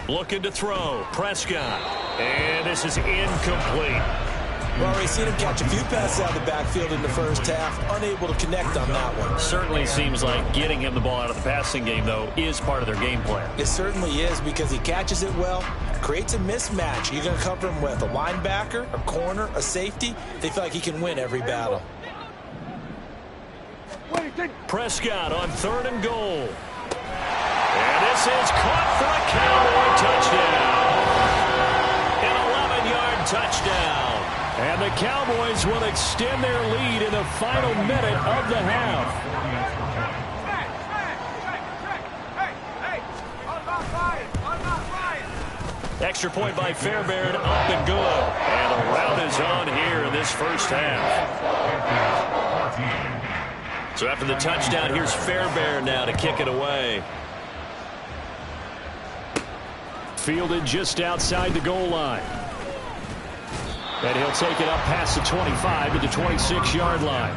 [SPEAKER 3] Looking to throw. Prescott. And this is incomplete.
[SPEAKER 4] Well, we've seen him catch a few passes out of the backfield in the first half, unable to connect on that one.
[SPEAKER 3] Certainly seems like getting him the ball out of the passing game, though, is part of their game plan.
[SPEAKER 4] It certainly is, because he catches it well, creates a mismatch. You're going to cover him with a linebacker, a corner, a safety. They feel like he can win every battle.
[SPEAKER 3] Prescott on 3rd and goal. And this is caught for a Cowboy touchdown. An 11-yard touchdown.
[SPEAKER 5] And the Cowboys will extend their lead in the final minute of the half.
[SPEAKER 3] Extra point by Fairbairn, up and good. And the rout is on here in this first half. So after the touchdown, here's Fairbairn now to kick it away.
[SPEAKER 5] Fielded just outside the goal line. And he'll take it up past the 25 to the 26-yard line.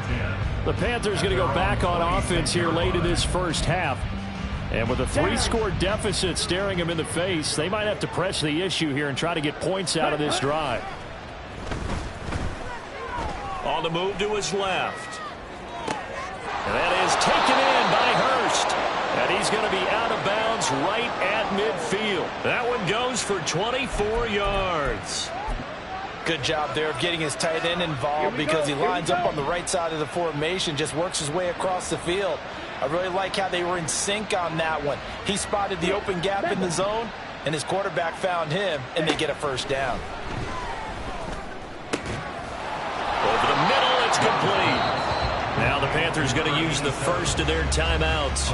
[SPEAKER 5] The Panthers going to go back on offense here late in this first half. And with a 3-score deficit staring them in the face, they might have to press the issue here and try to get points out of this drive.
[SPEAKER 3] On the move to his left. And that is taken in by Hurst. And he's is going to be out of bounds right at midfield. That one goes for 24 yards.
[SPEAKER 8] Good job there of getting his tight end involved because he lines up on the right side of the formation, just works his way across the field. I really like how they were in sync on that one. He spotted the open gap in the zone, and his quarterback found him, and they get a first down.
[SPEAKER 3] Over the middle, it's complete. Now the Panthers going to use the first of their timeouts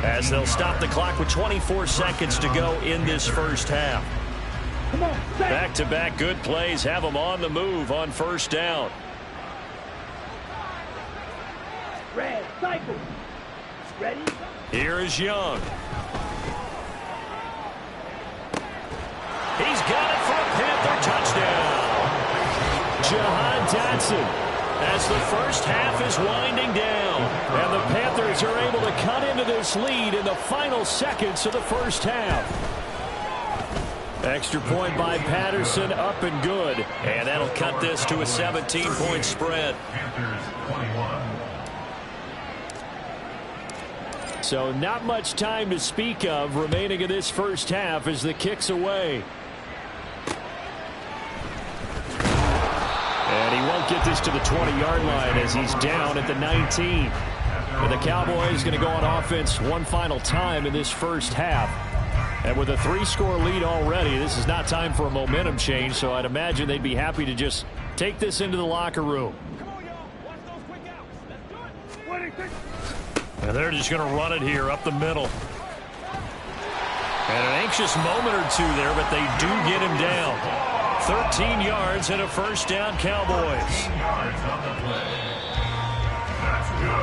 [SPEAKER 3] as they'll stop the clock with 24 seconds to go in this first half. Back-to-back good plays have them on the move on first down.
[SPEAKER 7] Red, cycle. Ready?
[SPEAKER 3] Here is Young. He's got it for a Panther touchdown. Jahan Dotson as the first half is winding down. And the Panthers are able to cut into this lead in the final seconds of the first half. Extra point by Patterson, up and good. And that'll cut this to a 17-point spread. So not much time to speak of remaining in this first half as the kick's away. And he won't get this to the 20-yard line as he's down at the 19. And the Cowboys going to go on offense one final time in this first half. And with a 3-score lead already, this is not time for a momentum change, so I'd imagine they'd be happy to just take this into the locker room. And they're just going to run it here up the middle. And an anxious moment or two there, but they do get him down. 13 yards and a first down, Cowboys.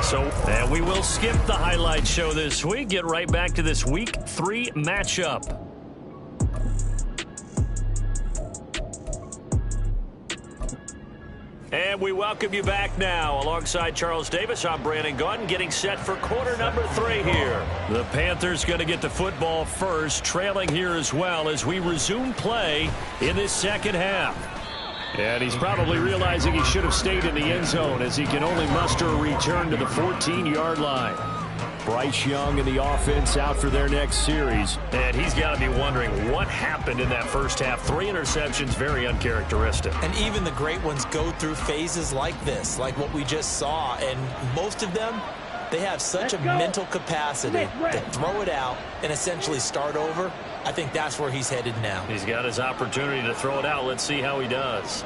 [SPEAKER 3] So, and we will skip the highlight show this week. Get right back to this Week 3 matchup. And we welcome you back now. Alongside Charles Davis, I'm Brandon Gaudin, getting set for quarter number 3 here. The Panthers going to get the football first, trailing here as well as we resume play in this second half. And he's probably realizing he should have stayed in the end zone as he can only muster a return to the 14-yard line. Bryce Young and the offense out for their next series. And he's got to be wondering what happened in that first half. 3 interceptions, very uncharacteristic.
[SPEAKER 4] And even the great ones go through phases like this, like what we just saw. And most of them, they have such a mental capacity to throw it out and essentially start over. I think that's where he's headed now.
[SPEAKER 3] He's got his opportunity to throw it out. Let's see how he does.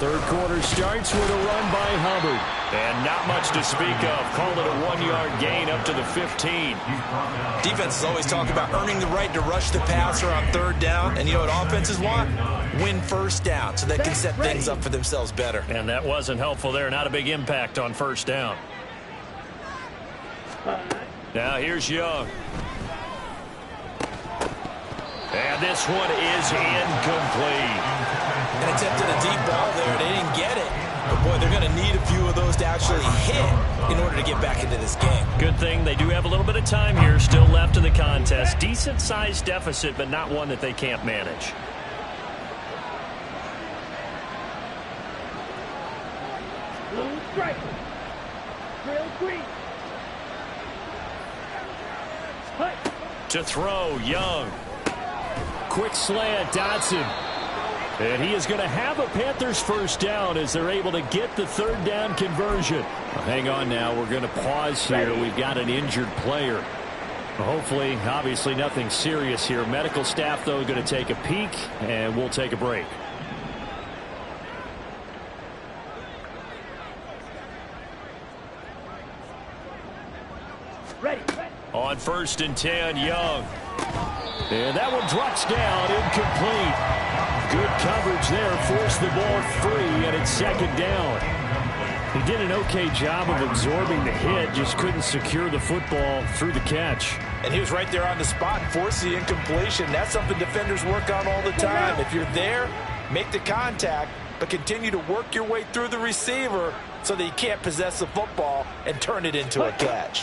[SPEAKER 5] Third quarter starts with a run by Hubbard.
[SPEAKER 3] And not much to speak of. Call it a 1-yard gain up to the 15.
[SPEAKER 4] Defenses always talk about earning the right to rush the passer on third down. And you know what offenses want? Win first down so they can set things up for themselves better.
[SPEAKER 3] And that wasn't helpful there. Not a big impact on first down. Now here's Young. And this one is incomplete.
[SPEAKER 4] And attempted a deep ball there. They didn't get it. But, boy, they're going to need a few of those to actually hit in order to get back into this game.
[SPEAKER 3] Good thing they do have a little bit of time here still left in the contest. Decent-sized deficit, but not one that they can't manage.
[SPEAKER 7] Blue strike. Drill green.
[SPEAKER 3] To throw, Young.
[SPEAKER 5] Quick slant, Dotson. And he is going to have a Panthers first down as they're able to get the third down conversion. Well, hang on now. We're going to pause here. We've got an injured player. Hopefully, obviously nothing serious here. Medical staff, though, going to take a peek, and we'll take a break.
[SPEAKER 7] Ready.
[SPEAKER 3] On 1st and 10, Young.
[SPEAKER 5] And that one drops down, incomplete. Good coverage there, forced the ball free, and it's second down. He did an okay job of absorbing the hit, just couldn't secure the football through the catch.
[SPEAKER 8] And he was right there on the spot, forced the incompletion. That's something defenders work on all the time. If you're there, make the contact, but continue to work your way through the receiver so that he can't possess the football and turn it into a catch.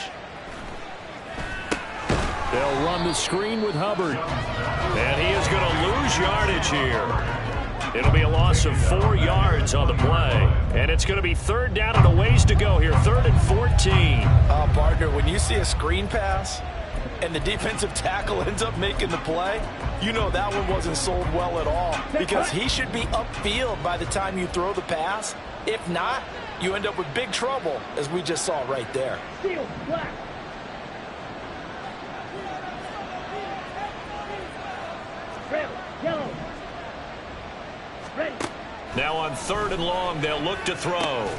[SPEAKER 5] They'll run the screen with Hubbard.
[SPEAKER 3] And he is going to lose yardage here. It'll be a loss of 4 yards on the play. And it's going to be 3rd down and a ways to go here. 3rd and 14.
[SPEAKER 8] Partner, when you see a screen pass and the defensive tackle ends up making the play, you know that one wasn't sold well at all, because he should be upfield by the time you throw the pass. If not, you end up with big trouble, as we just saw right there.
[SPEAKER 7] Steel, black. Red, yellow. Ready.
[SPEAKER 3] Now on 3rd and long, they'll look to throw.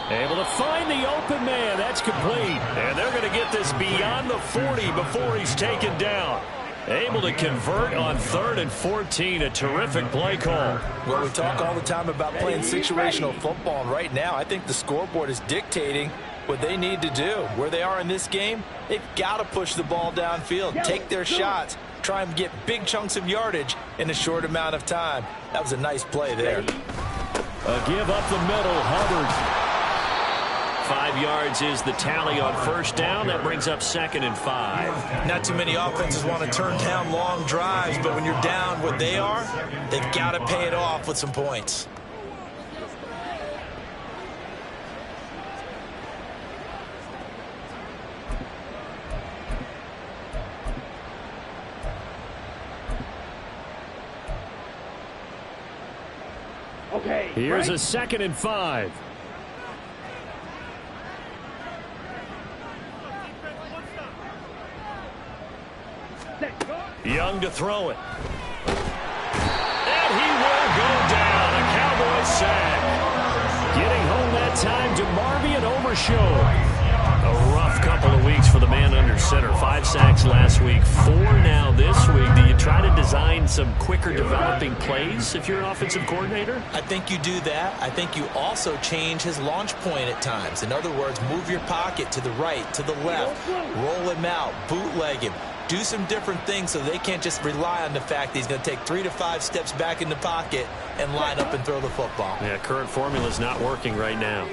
[SPEAKER 3] Able to find the open man. That's complete. And they're going to get this beyond the 40 before he's taken down. Able to convert on 3rd and 14. A terrific play call.
[SPEAKER 8] Well, we talk all the time about playing situational football, and right now I think the scoreboard is dictating what they need to do. Where they are in this game, they've got to push the ball downfield, take their shots, try and get big chunks of yardage in a short amount of time. That was a nice play there.
[SPEAKER 3] A give up the middle. Hubbard. 5 yards is the tally on 1st down. That brings up 2nd and 5.
[SPEAKER 4] Not too many offenses want to turn down long drives, but when you're down what they are, they've got to pay it off with some points.
[SPEAKER 7] Okay.
[SPEAKER 3] Here's
[SPEAKER 7] right.
[SPEAKER 3] a 2nd and 5. Young to throw it. And he will go down. A Cowboys sack. Getting home that time to Marvian Overshow. A rough couple of weeks for the man under center. 5 sacks last week, 4 now this week. Do you try to design some quicker developing plays if you're an offensive coordinator?
[SPEAKER 4] I think you do that. I think you also change his launch point at times. In other words, move your pocket to the right, to the left, roll him out, bootleg him. Do some different things so they can't just rely on the fact that he's going to take 3 to 5 steps back in the pocket and line up and throw the football.
[SPEAKER 3] Yeah, current formula is not working right now.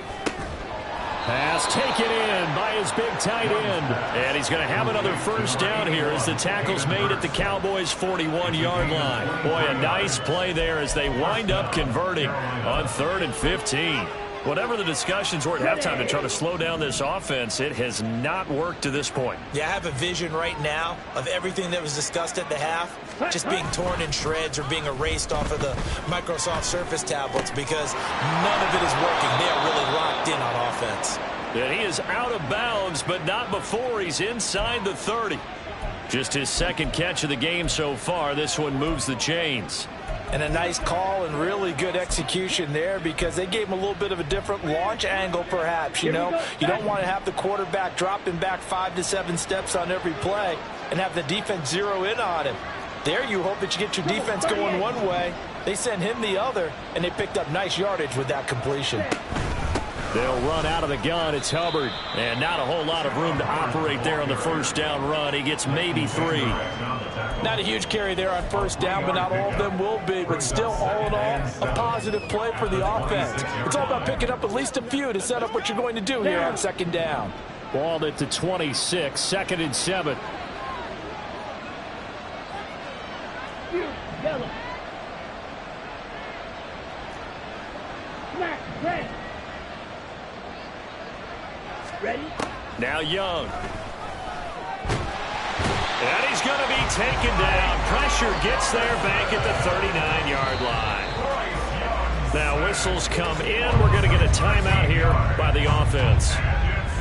[SPEAKER 3] Pass taken in by his big tight end. And he's going to have another 1st down here as the tackle's made at the Cowboys' 41-yard line. Boy, a nice play there as they wind up converting on 3rd and 15. Whatever the discussions were at halftime to try to slow down this offense, it has not worked to this point.
[SPEAKER 4] Yeah, I have a vision right now of everything that was discussed at the half just being torn in shreds or being erased off of the Microsoft Surface tablets because none of it is working. They are really locked in on offense.
[SPEAKER 3] And he is out of bounds, but not before he's inside the 30. Just his 2nd catch of the game so far. This one moves the chains.
[SPEAKER 8] And a nice call and really good execution there, because they gave him a little bit of a different launch angle perhaps. You know, you don't want to have the quarterback dropping back 5 to 7 steps on every play and have the defense zero in on him. There you hope that you get your defense going one way. They sent him the other, and they picked up nice yardage with that completion.
[SPEAKER 3] They'll run out of the gun. It's Hubbard. And not a whole lot of room to operate there on the 1st down run. He gets maybe 3.
[SPEAKER 8] Not a huge carry there on 1st down, but not all of them will be. But still, all in all, a positive play for the offense. It's all about picking up at least a few to set up what you're going to do here on 2nd down.
[SPEAKER 3] Balled at the 26, 2nd and 7.
[SPEAKER 7] Yellow. Black, red. Ready?
[SPEAKER 3] Now Young. And he's going to be taken down. Pressure gets there back at the 39-yard line. Now whistles come in. We're going to get a timeout here by the offense.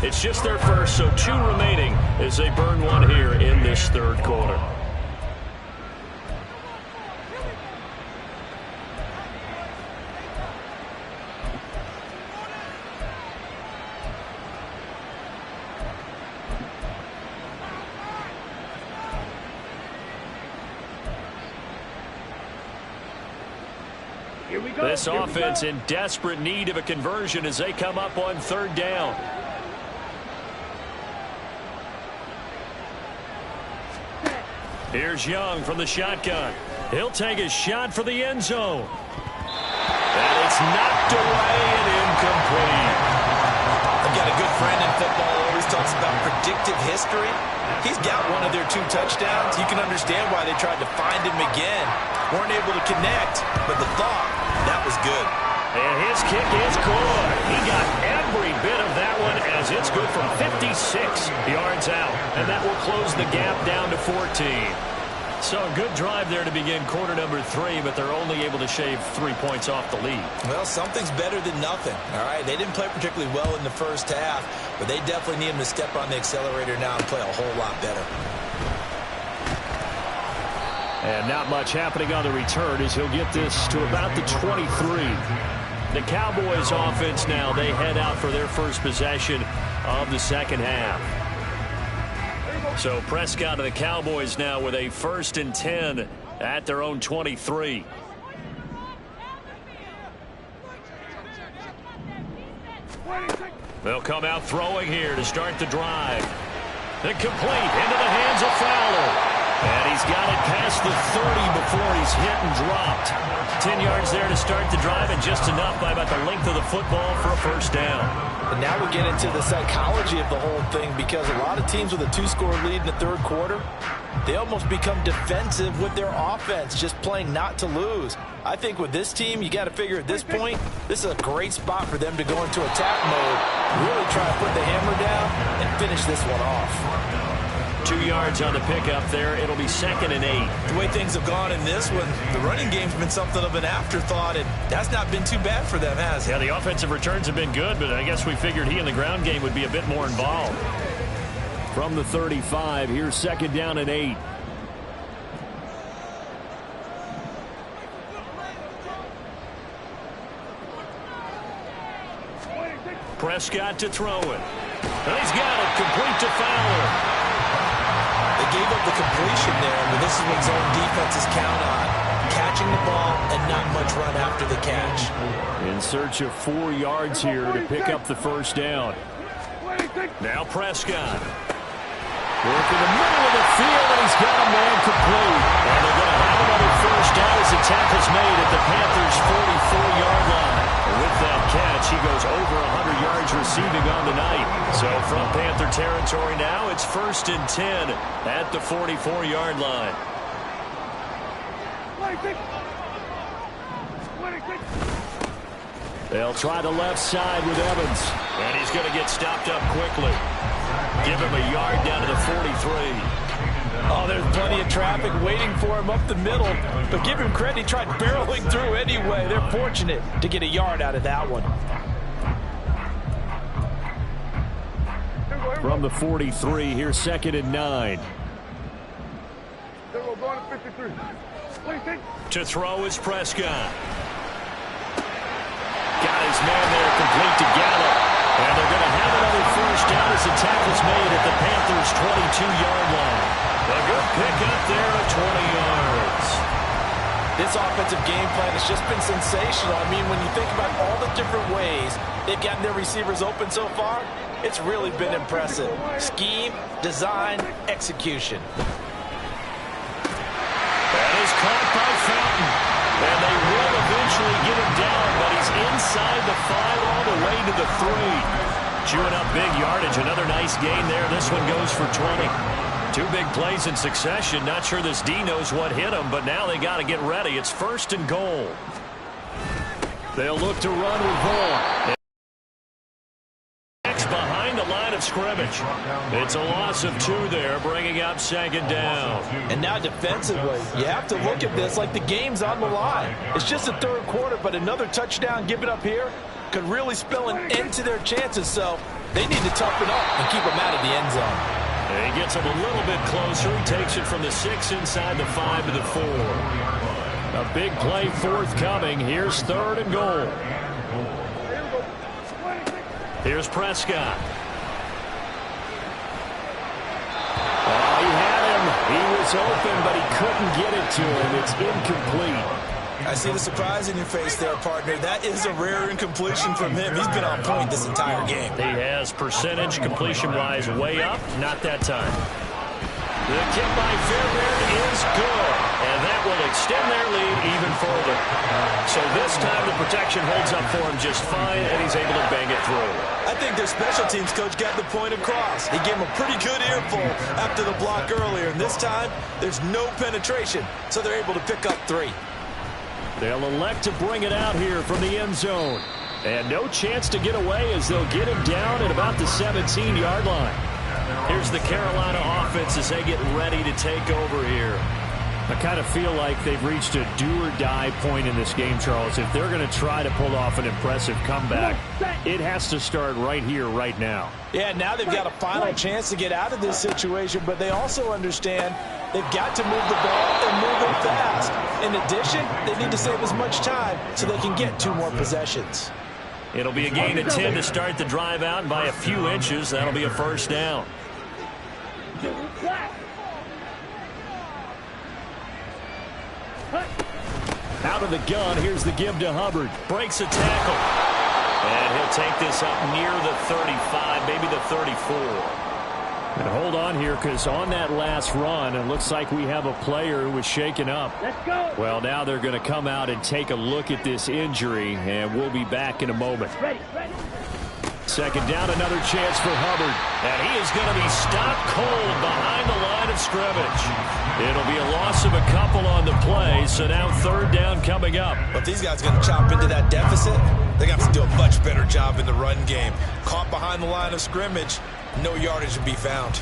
[SPEAKER 3] It's just their first, so 2 remaining as they burn one here in this 3rd quarter.
[SPEAKER 7] Here we go.
[SPEAKER 3] This offense in desperate need of a conversion as they come up on 3rd down. Here's Young from the shotgun. He'll take a shot for the end zone. And it's knocked away and incomplete.
[SPEAKER 4] I've got a good friend in football who always talks about predictive history. He's got one of their 2 touchdowns. You can understand why they tried to find him again. Weren't able to connect, but the thought
[SPEAKER 8] That was good.
[SPEAKER 3] And his kick is good. He got every bit of that one as it's good from 56 yards out. And that will close the gap down to 14. So a good drive there to begin quarter number 3, but they're only able to shave 3 points off the lead.
[SPEAKER 8] Well, something's better than nothing. All right, they didn't play particularly well in the first half, but they definitely need him to step on the accelerator now and play a whole lot better.
[SPEAKER 5] And not much happening on the return as he'll get this to about the 23. The Cowboys offense now, they head out for their first possession of the second half. So Prescott of the Cowboys now with a 1st and 10 at their own 23. They'll come out throwing here to start the drive. Incomplete into the hands of Fowler. And he's got it past the 30 before he's hit and dropped. 10 yards there to start the drive, and just enough by about the length of the football for a first down.
[SPEAKER 8] And now we get into the psychology of the whole thing, because a lot of teams with a 2-score lead in the third quarter, they almost become defensive with their offense, just playing not to lose. I think with this team, you got to figure at this point, this is a great spot for them to go into attack mode, really try to put the hammer down and finish this one off.
[SPEAKER 3] 2 yards on the pickup there. It'll be 2nd and 8.
[SPEAKER 8] The way things have gone in this one, the running game's been something of an afterthought, and that's not been too bad for them, has it?
[SPEAKER 3] Yeah, the offensive returns have been good, but I guess we figured he in the ground game would be a bit more involved.
[SPEAKER 5] From the 35, here's 2nd down and 8.
[SPEAKER 3] Prescott to throw it. And he's got it complete to Fowler.
[SPEAKER 8] They gave up the completion there, but this is what zone defenses count on. Catching the ball and not much run after the catch.
[SPEAKER 5] In search of 4 yards here to pick up the first down.
[SPEAKER 3] Now Prescott.
[SPEAKER 5] Work in the middle of the field, and he's got a man complete.
[SPEAKER 3] And they're going to have another first down as the tackle's made at the Panthers' 44-yard line. With that catch, he goes over 100 yards receiving on the night. So from Panther territory now, it's 1st and 10 at the 44-yard line.
[SPEAKER 5] They'll try the left side with Evans.
[SPEAKER 3] And he's going to get stopped up quickly. Give him a yard down to the 43.
[SPEAKER 8] Oh, there's plenty of traffic waiting for him up the middle. But give him credit, he tried barreling through anyway. They're fortunate to get a yard out of that one.
[SPEAKER 5] From the 43, here's 2nd and 9.
[SPEAKER 3] To throw is Prescott. Got his man there complete to Gallup. And they're going to have another first down as the tackle's made at the Panthers' 22-yard line. A good pickup there at 20 yards.
[SPEAKER 8] This offensive game plan has just been sensational. I mean, when you think about all the different ways they've gotten their receivers open so far, it's really been impressive. Scheme, design, execution.
[SPEAKER 3] That is caught by Fountain. And they will eventually get him down, but he's inside the 5 all the way to the 3. Chewing up big yardage. Another nice gain there. This one goes for 20. 2 big plays in succession. Not sure this D knows what hit him, but now they got to get ready. It's 1st and goal.
[SPEAKER 5] They'll look to run with Vaughn.
[SPEAKER 3] Behind the line of scrimmage. It's a loss of 2 there, bringing up 2nd down.
[SPEAKER 8] And now defensively, you have to look at this like the game's on the line. It's just the third quarter, but another touchdown given up here could really spell an end to their chances. So they need to toughen up and keep them out of the end zone.
[SPEAKER 3] And he gets them a little bit closer. He takes it from the 6 inside the 5 to the 4.
[SPEAKER 5] A big play forthcoming. Here's 3rd and goal.
[SPEAKER 3] Here's Prescott.
[SPEAKER 5] Oh, he had him. He was open, but he couldn't get it to him. It's incomplete.
[SPEAKER 8] I see the surprise in your face there, partner. That is a rare incompletion from him. He's been on point this entire game.
[SPEAKER 3] He has percentage completion-wise way up. Not that time. The kick by Fairbairn is good, and that will extend their lead even further. So this time the protection holds up for him just fine, and he's able to bang it through.
[SPEAKER 8] I think their special teams coach got the point across. He gave him a pretty good earful after the block earlier, and this time there's no penetration, so they're able to pick up 3.
[SPEAKER 5] They'll elect to bring it out here from the end zone. And no chance to get away as they'll get him down at about the 17-yard line.
[SPEAKER 3] Here's the Carolina offense as they get ready to take over here.
[SPEAKER 5] I kind of feel like they've reached a do-or-die point in this game, Charles. If they're going to try to pull off an impressive comeback, it has to start right here, right now.
[SPEAKER 8] Yeah, now they've got a final chance to get out of this situation, but they also understand they've got to move the ball and move it fast. In addition, they need to save as much time so they can get 2 more possessions.
[SPEAKER 3] It'll be a gain of 10 to start the drive out, and by a few inches, that'll be a first down.
[SPEAKER 5] Out of the gun, here's the give to Hubbard.
[SPEAKER 3] Breaks a tackle. And he'll take this up near the 35, maybe the 34.
[SPEAKER 5] And hold on here, because on that last run, it looks like we have a player who was shaken up.
[SPEAKER 7] Let's go.
[SPEAKER 5] Well, now they're going to come out and take a look at this injury, and we'll be back in a moment.
[SPEAKER 7] Ready, ready.
[SPEAKER 5] Second down, another chance for Hubbard.
[SPEAKER 3] And he is going to be stopped cold behind the line of scrimmage. It'll be a loss of a couple on the play, so now third down coming up.
[SPEAKER 8] But these guys are going to chop into that deficit. They got to do a much better job in the run game. Caught behind the line of scrimmage, no yardage to be found.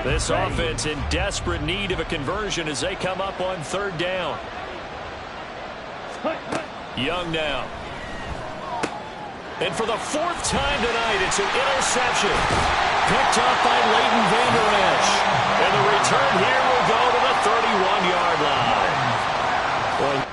[SPEAKER 3] This offense in desperate need of a conversion as they come up on third down. Young now. And for the 4th time tonight, it's an interception. Picked up by Leighton Vander Esch. And the return here will go to the 31-yard line. Well,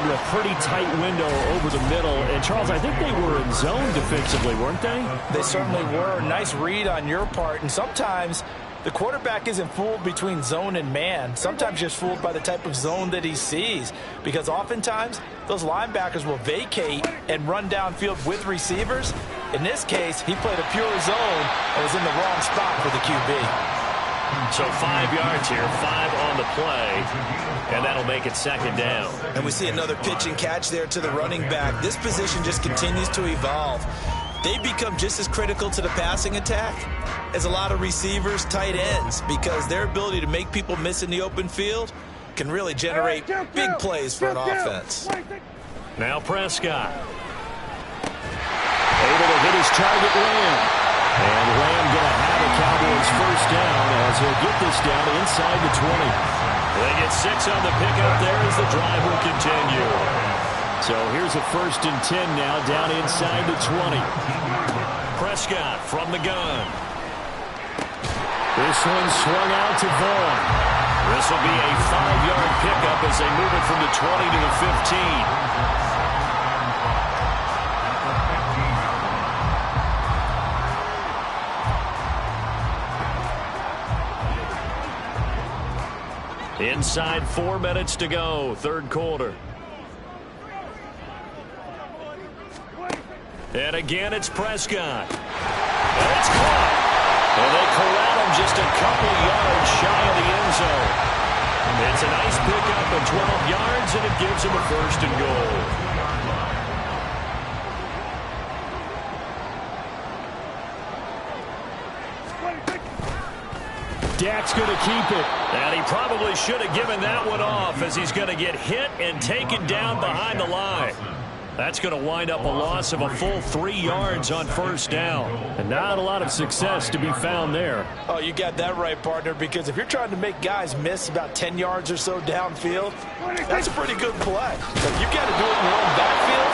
[SPEAKER 5] into a pretty tight window over the middle. And, Charles, I think they were in zone defensively, weren't they?
[SPEAKER 8] They certainly were. Nice read on your part. And sometimes the quarterback isn't fooled between zone and man. Sometimes just fooled by the type of zone that he sees. Because oftentimes, those linebackers will vacate and run downfield with receivers. In this case, he played a pure zone and was in the wrong spot for the QB.
[SPEAKER 3] So 5 yards here, 5 on the play, and that'll make it second down.
[SPEAKER 8] And we see another pitch and catch there to the running back. This position just continues to evolve. They become just as critical to the passing attack as a lot of receivers, tight ends, because their ability to make people miss in the open field can really generate big plays for an offense.
[SPEAKER 3] Now Prescott.
[SPEAKER 5] Able to hit his target, Lamb. And Lamb going to have a Cowboys first down as he'll get this down inside the 20.
[SPEAKER 3] They get 6 on the pickup there as the drive will continue.
[SPEAKER 5] So here's a 1st and 10 now down inside the 20.
[SPEAKER 3] Prescott from the gun.
[SPEAKER 5] This one swung out to Vaughn.
[SPEAKER 3] This will be a 5-yard pickup as they move it from the 20 to the 15. Inside 4 minutes to go, third quarter. And again, it's Prescott. And it's caught. And they corral him just a couple yards shy of the end zone. It's a nice pickup of 12 yards, and it gives him a 1st and goal.
[SPEAKER 5] Dak's going to keep it.
[SPEAKER 3] And he probably should have given that one off as he's going to get hit and taken down behind the line. That's going to wind up a loss of a full 3 yards on first down.
[SPEAKER 5] And not a lot of success to be found there.
[SPEAKER 8] Oh, you got that right, partner, because if you're trying to make guys miss about 10 yards or so downfield, that's a pretty good play. But if you've got to do it in your own backfield,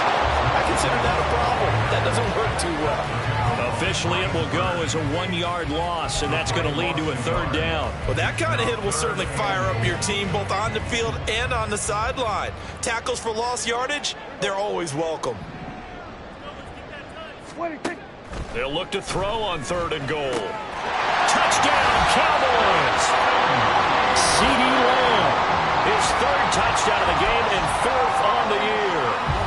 [SPEAKER 8] I consider that a problem. That doesn't work too well.
[SPEAKER 3] Officially, it will go as a 1-yard loss, and that's going to lead to a third down.
[SPEAKER 8] Well, that kind of hit will certainly fire up your team both on the field and on the sideline. Tackles for lost yardage, they're always welcome.
[SPEAKER 3] They'll look to throw on 3rd and goal. Touchdown, Cowboys! CeeDee Lamb, his 3rd touchdown of the game and 4th on the year.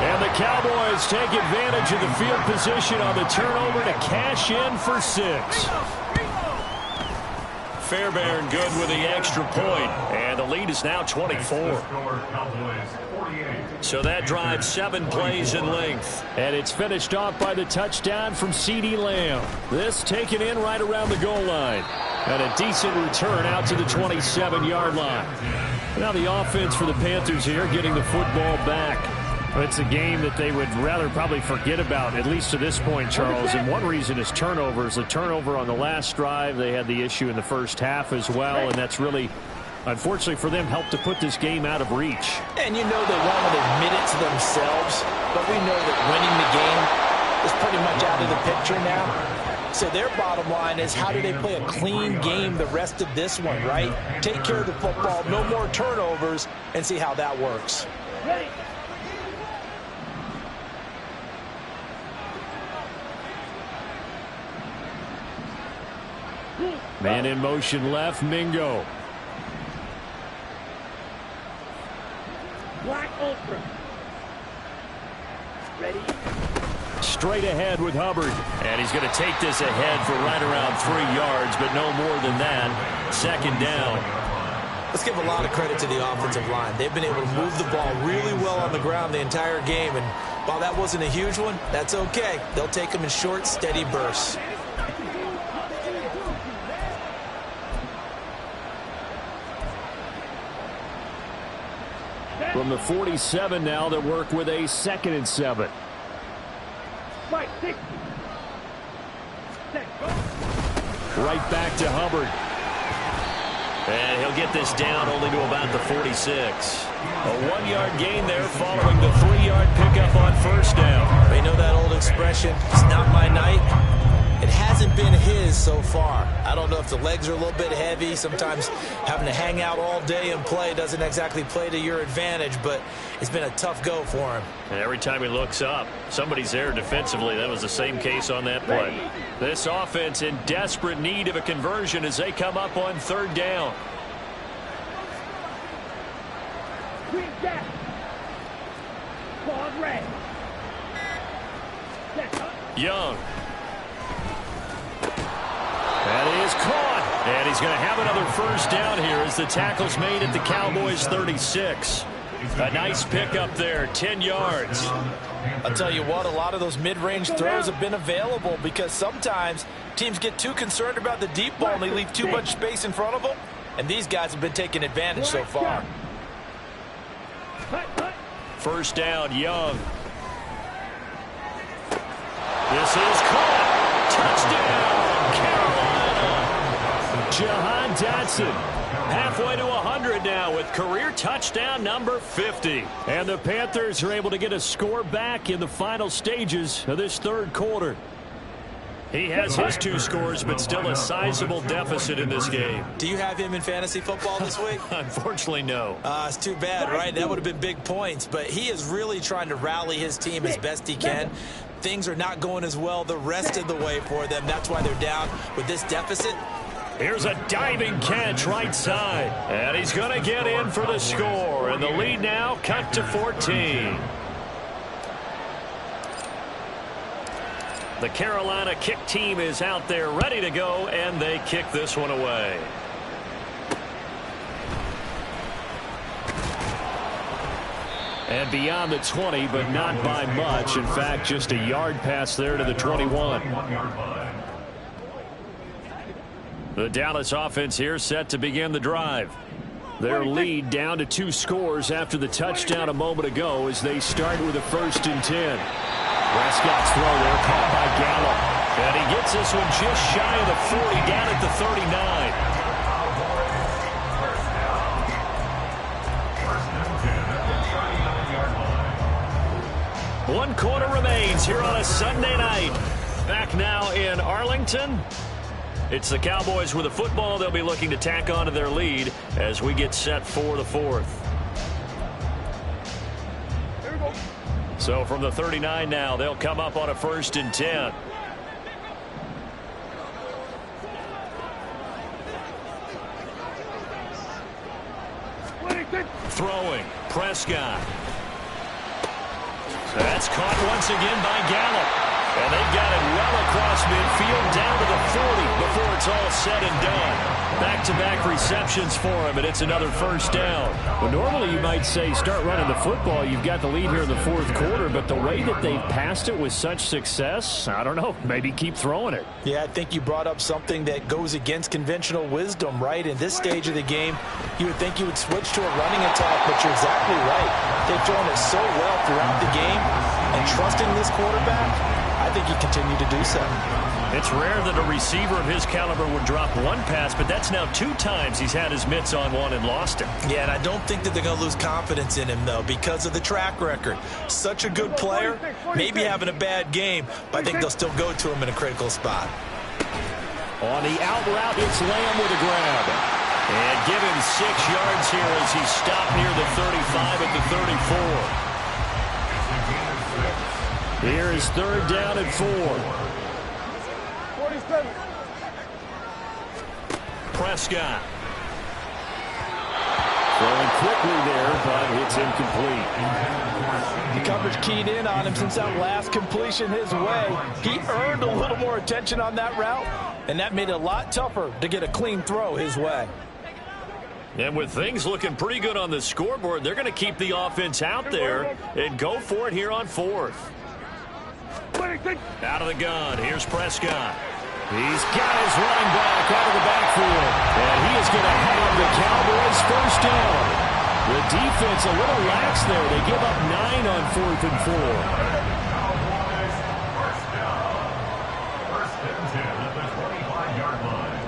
[SPEAKER 3] And the Cowboys take advantage of the field position on the turnover to cash in for 6. Fairbairn good with the extra point, and the lead is now 24. So that drives 7 plays in length.
[SPEAKER 5] And it's finished off by the touchdown from CeeDee Lamb. This taken in right around the goal line. And a decent return out to the 27-yard line. Now the offense for the Panthers here getting the football back. It's a game that they would rather probably forget about, at least to this point, Charles. And one reason is turnovers. A turnover on the last drive. They had the issue in the first half as well, and that's really, unfortunately for them, helped to put this game out of reach.
[SPEAKER 8] And you know they won't admit it to themselves, but we know that winning the game is pretty much out of the picture now. So their bottom line is, how do they play a clean game the rest of this one, right? Take care of the football, no more turnovers, and see how that works.
[SPEAKER 7] Ready.
[SPEAKER 5] Man in motion left, Mingo.
[SPEAKER 7] Black Ultra. Ready.
[SPEAKER 5] Straight ahead with Hubbard.
[SPEAKER 3] And he's going to take this ahead for right around 3 yards, but no more than that. 2nd down.
[SPEAKER 8] Let's give a lot of credit to the offensive line. They've been able to move the ball really well on the ground the entire game, and while that wasn't a huge one, that's okay. They'll take them in short, steady bursts.
[SPEAKER 5] From the 47 now, they work with a 2nd and 7.
[SPEAKER 7] Right, 60. Set, go.
[SPEAKER 5] Right back to Hubbard.
[SPEAKER 3] And he'll get this down only to about the 46. A 1-yard gain there following the 3-yard pickup on 1st down.
[SPEAKER 8] You know that old expression, it's not my night. It hasn't been his so far. I don't know if the legs are a little bit heavy. Sometimes having to hang out all day and play doesn't exactly play to your advantage, but it's been a tough go for him.
[SPEAKER 3] And every time he looks up, somebody's there defensively. That was the same case on that play. This offense in desperate need of a conversion as they come up on 3rd down.
[SPEAKER 7] Green jack. Quad red. Set up.
[SPEAKER 3] Young. That is caught. And he's going to have another 1st down here as the tackle's made at the Cowboys 36. A nice pickup there, 10 yards.
[SPEAKER 8] I'll tell you what, a lot of those mid-range throws have been available because sometimes teams get too concerned about the deep ball and they leave too much space in front of them. And these guys have been taking advantage so far.
[SPEAKER 3] 1st down, Young. This is caught. Touchdown, Carolina. Jahan Dotson halfway to 100 now with career touchdown number 50.
[SPEAKER 5] And the Panthers are able to get a score back in the final stages of this 3rd quarter.
[SPEAKER 3] He has his 2 scores, but still a sizable deficit in this game.
[SPEAKER 8] Do you have him in fantasy football this week?
[SPEAKER 3] Unfortunately, no.
[SPEAKER 8] It's too bad, right? That would have been big points, but he is really trying to rally his team as best he can. Things are not going as well the rest of the way for them. That's why they're down with this deficit.
[SPEAKER 3] Here's a diving catch right side. And he's going to get in for the score. And the lead now cut to 14. The Carolina kick team is out there ready to go, and they kick this one away. And beyond the 20, but not by much. In fact, just a yard pass there to the 21. The Dallas offense here set to begin the drive. Their lead down to 2 scores after the touchdown a moment ago as they start with a 1st and 10. Prescott's throw there caught by Gallup. And he gets this one just shy of the 40 down at the 39. 1 quarter remains here on a Sunday night. Back now in Arlington. It's the Cowboys with the football. They'll be looking to tack on to their lead as we get set for the 4th. So from the 39 now, they'll come up on a 1st and 10. Throwing, Prescott. That's caught once again by Gallup. And they've got it well across midfield down to the 40 before it's all said and done. Back-to-back receptions for him, and it's another 1st down.
[SPEAKER 5] Well, normally you might say start running the football. You've got the lead here in the 4th quarter, but the way that they've passed it with such success, I don't know, maybe keep throwing it.
[SPEAKER 4] Yeah, I think you brought up something that goes against conventional wisdom, right? In this stage of the game, you would think you would switch to a running attack, but you're exactly right. They've thrown it so well throughout the game, and trusting this quarterback, I think he continued to do so.
[SPEAKER 3] It's rare that a receiver of his caliber would drop one pass, but that's now 2 times he's had his mitts on one and lost it.
[SPEAKER 4] Yeah, and I don't think that they're going to lose confidence in him, though, because of the track record. Such a good player, maybe having a bad game, but I think they'll still go to him in a critical spot.
[SPEAKER 3] On the out route, it's Lamb with a grab. And give him 6 yards here as he stopped near the 35 at the 34.
[SPEAKER 5] Here is 3rd down and 4.
[SPEAKER 7] 47.
[SPEAKER 3] Prescott.
[SPEAKER 5] Throwing quickly there, but it's incomplete.
[SPEAKER 4] The coverage keyed in on him since that last completion his way. He earned a little more attention on that route, and that made it a lot tougher to get a clean throw his way.
[SPEAKER 3] And with things looking pretty good on the scoreboard, they're going to keep the offense out there and go for it here on 4th. Out of the gun, here's Prescott. He's got his running back out of the backfield. And he is going to have the Cowboys 1st down. The defense a little lax there. They give up 9 on 4th and 4.
[SPEAKER 1] Cowboys, 1st down. 1st and 10 at the 25-yard line.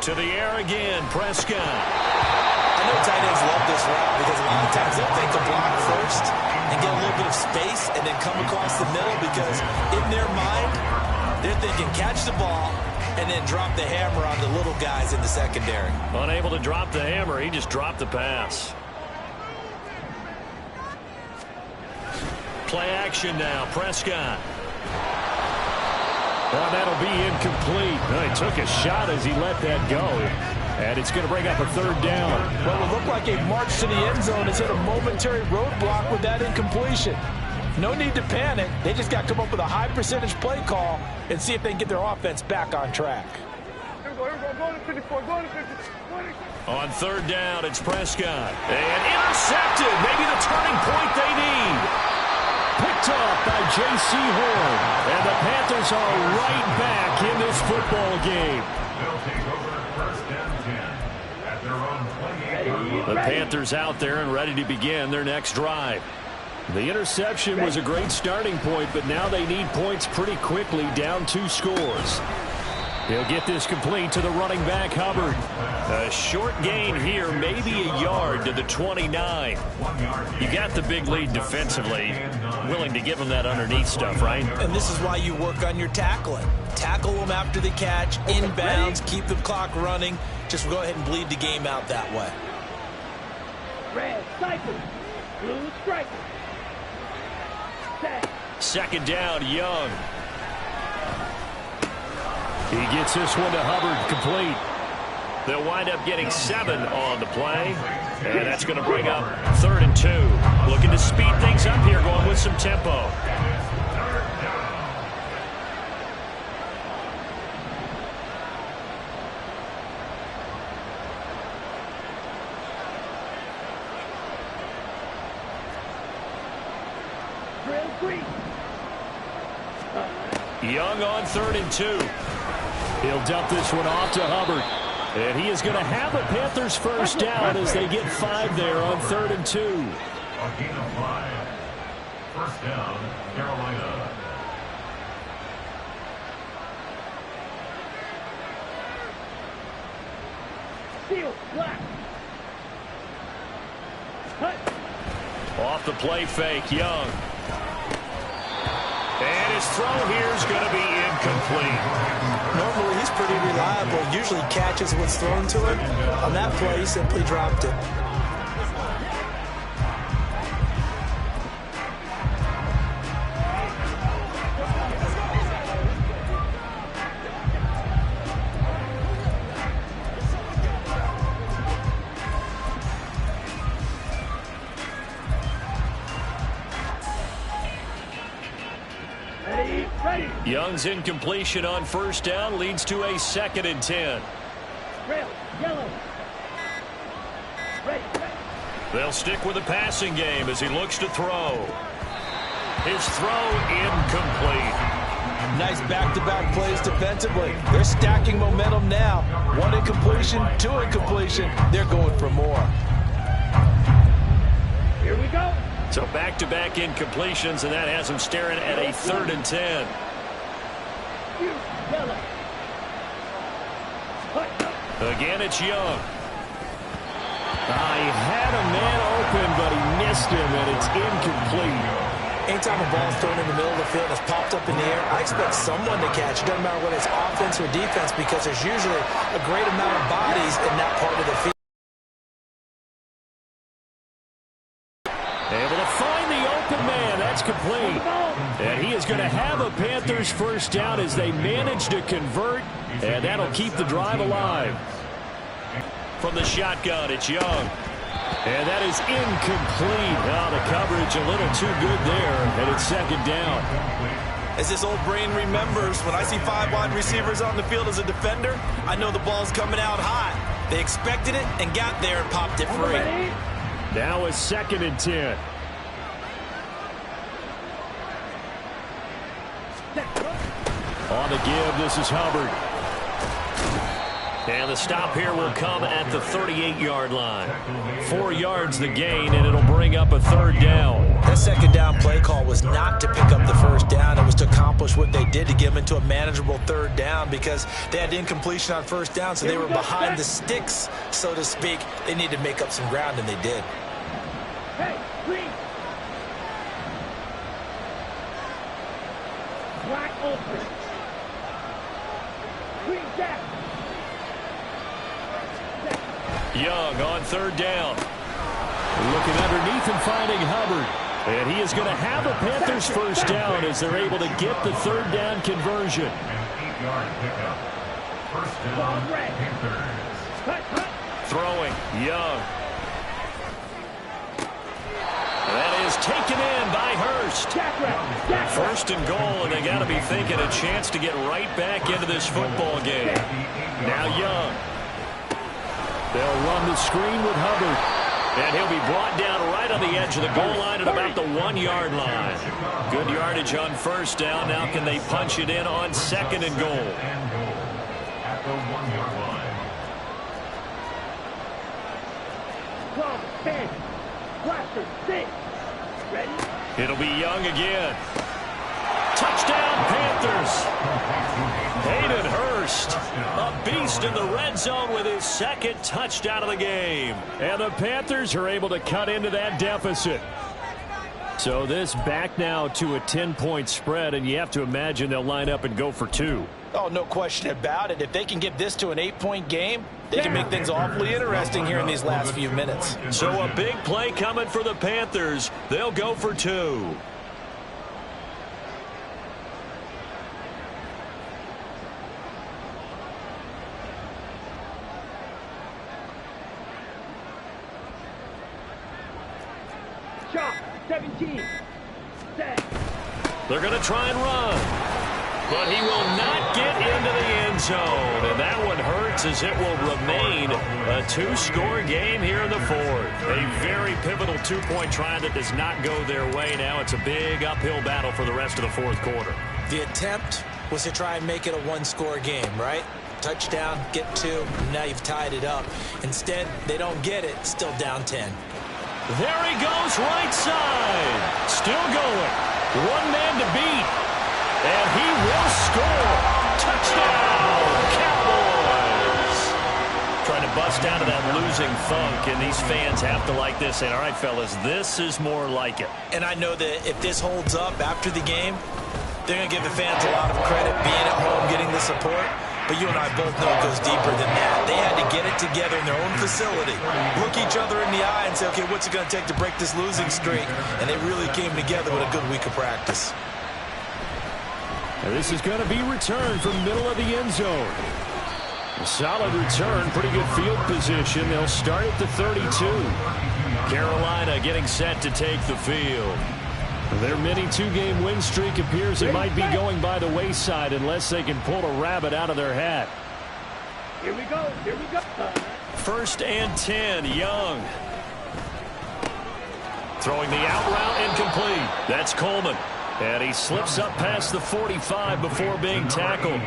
[SPEAKER 3] To the air again, Prescott.
[SPEAKER 4] I know tight ends love this route because a lot of times they'll take the block first and get a little bit of space and then come across the middle because in their mind, they're thinking catch the ball and then drop the hammer on the little guys in the secondary.
[SPEAKER 3] Unable to drop the hammer, he just dropped the pass. Play action now, Prescott.
[SPEAKER 5] Well, that'll be incomplete. Well, he took a shot as he let that go. And it's going to bring up a 3rd down.
[SPEAKER 4] Well, it looked like a march to the end zone has hit a momentary roadblock with that incompletion. No need to panic. They just got to come up with a high percentage play call and see if they can get their offense back on track.
[SPEAKER 3] On 3rd down, it's Prescott. And intercepted. Maybe the turning point they need. Picked up by J.C. Horn. And the Panthers are right back in this football game.
[SPEAKER 1] They'll take over 1st and 10 at their own 28.
[SPEAKER 3] The Panthers out there and ready to begin their next drive.
[SPEAKER 5] The interception was a great starting point, but now they need points pretty quickly, down 2 scores. He'll get this complete to the running back, Hubbard.
[SPEAKER 3] A short gain here, maybe a yard to the 29. You got the big lead defensively. Willing to give them that underneath stuff, right?
[SPEAKER 4] And this is why you work on your tackling. Tackle them after the catch, inbounds, keep the clock running. Just go ahead and bleed the game out that way.
[SPEAKER 7] Red, cycle. Blue, strike.
[SPEAKER 3] 2nd down, Young.
[SPEAKER 5] He gets this one to Hubbard, complete.
[SPEAKER 3] They'll wind up getting 7 on the play. And that's going to bring up 3rd and 2. Looking to speed things up here, going with some tempo. Young on 3rd and 2.
[SPEAKER 5] He'll dump this one off to Hubbard. And he is going to have a Panthers 1st down as they get 5 there on 3rd and 2.
[SPEAKER 1] A gain of 5. 1st down, Carolina.
[SPEAKER 7] Steal, black.
[SPEAKER 3] Off the play fake, Young. And his throw here is going to be incomplete.
[SPEAKER 4] Normally, he's pretty reliable. Usually catches what's thrown to him. On that play, he simply dropped it.
[SPEAKER 3] Young's incompletion on first down leads to a 2nd and 10.
[SPEAKER 7] Red, yellow. Red.
[SPEAKER 3] They'll stick with the passing game as he looks to throw. His throw incomplete.
[SPEAKER 8] Nice back-to-back plays defensively. They're stacking momentum now. 1 incompletion, 2 incompletion. They're going for more.
[SPEAKER 7] Here we go.
[SPEAKER 3] So back-to-back incompletions, and that has him staring at a 3rd and 10.
[SPEAKER 7] Yellow.
[SPEAKER 3] Again, it's Young. He had a man open, but he missed him, and it's incomplete.
[SPEAKER 4] Anytime a ball's thrown in the middle of the field and it's popped up in the air, I expect someone to catch. It doesn't matter whether it's offense or defense, because there's usually a great amount of bodies in that part of the field.
[SPEAKER 3] Able to find the open man. That's complete. And he is going to have a Panthers first down as they manage to convert, and that'll keep the drive alive. From the shotgun, it's Young. And that is incomplete. The coverage a little too good there, and it's 2nd down.
[SPEAKER 4] As this old brain remembers, when I see 5 wide receivers on the field as a defender, I know the ball's coming out high. They expected it and got there and popped it free.
[SPEAKER 3] Now a 2nd and 10. On the give, this is Hubbard. And the stop here will come at the 38-yard line. 4 yards the gain, and it'll bring up a 3rd down.
[SPEAKER 4] That 2nd down play call was not to pick up the first down. It was to accomplish what they did, to get them into a manageable 3rd down, because they had incompletion on first down, so they were behind the sticks, so to speak. They needed to make up some ground, and they did.
[SPEAKER 7] Hey, green. Black open. Green jack.
[SPEAKER 3] Young on 3rd down. Looking underneath and finding Hubbard. And he is going to have a Panthers first down as they're able to get the 3rd down conversion.
[SPEAKER 1] An 8-yard pickup. First down, Panthers.
[SPEAKER 3] Throwing, Young. That is taken in by Hurst. 1st and goal, and they got to be thinking a chance to get right back into this football game. Now Young. They'll run the screen with Hubbard. And he'll be brought down right on the edge of the goal line at about the 1-yard line. Good yardage on first down. Now can they punch it in on 2nd and goal?
[SPEAKER 1] At the 1-yard line.
[SPEAKER 7] 12, 10, blaster, 6. Ready?
[SPEAKER 3] It'll be Young again. Touchdown, Panthers. Hayden Hurst, a beast in the red zone with his 2nd touchdown of the game. And the Panthers are able to cut into that deficit. So this back now to a 10-point spread, and you have to imagine they'll line up and go for 2.
[SPEAKER 4] Oh, no question about it. If they can get this to an 8-point game, they can make things awfully interesting here in these last few minutes.
[SPEAKER 3] So a big play coming for the Panthers. They'll go for 2.
[SPEAKER 7] Shot, 17. Set.
[SPEAKER 3] They're going to try and run. But he will not get into the end zone. And that one hurts as it will remain a 2-score game here in the 4th. A very pivotal 2-point try that does not go their way. Now it's a big uphill battle for the rest of the 4th quarter.
[SPEAKER 4] The attempt was to try and make it a 1-score game, right? Touchdown, get 2, now you've tied it up. Instead, they don't get it, still down 10.
[SPEAKER 3] There he goes, right side. Still going. 1 man to beat. And he will score. Touchdown, Cowboys. Trying to bust out of that losing funk, and these fans have to like this. And all right, fellas, this is more like it.
[SPEAKER 4] And I know that if this holds up after the game, they're going to give the fans a lot of credit, being at home, getting the support. But you and I both know it goes deeper than that. They had to get it together in their own facility, look each other in the eye and say, okay, what's it going to take to break this losing streak? And they really came together with a good week of practice.
[SPEAKER 5] And this is going to be returned from middle of the end zone. A solid return, pretty good field position. They'll start at the 32.
[SPEAKER 3] Carolina getting set to take the field.
[SPEAKER 5] Their mini two-game win streak appears it might be going by the wayside unless they can pull a rabbit out of their hat.
[SPEAKER 7] Here we go. Here we go.
[SPEAKER 3] 1st and 10, Young. Throwing the out route incomplete. That's Coleman. And he slips up past the 45 before being tackled.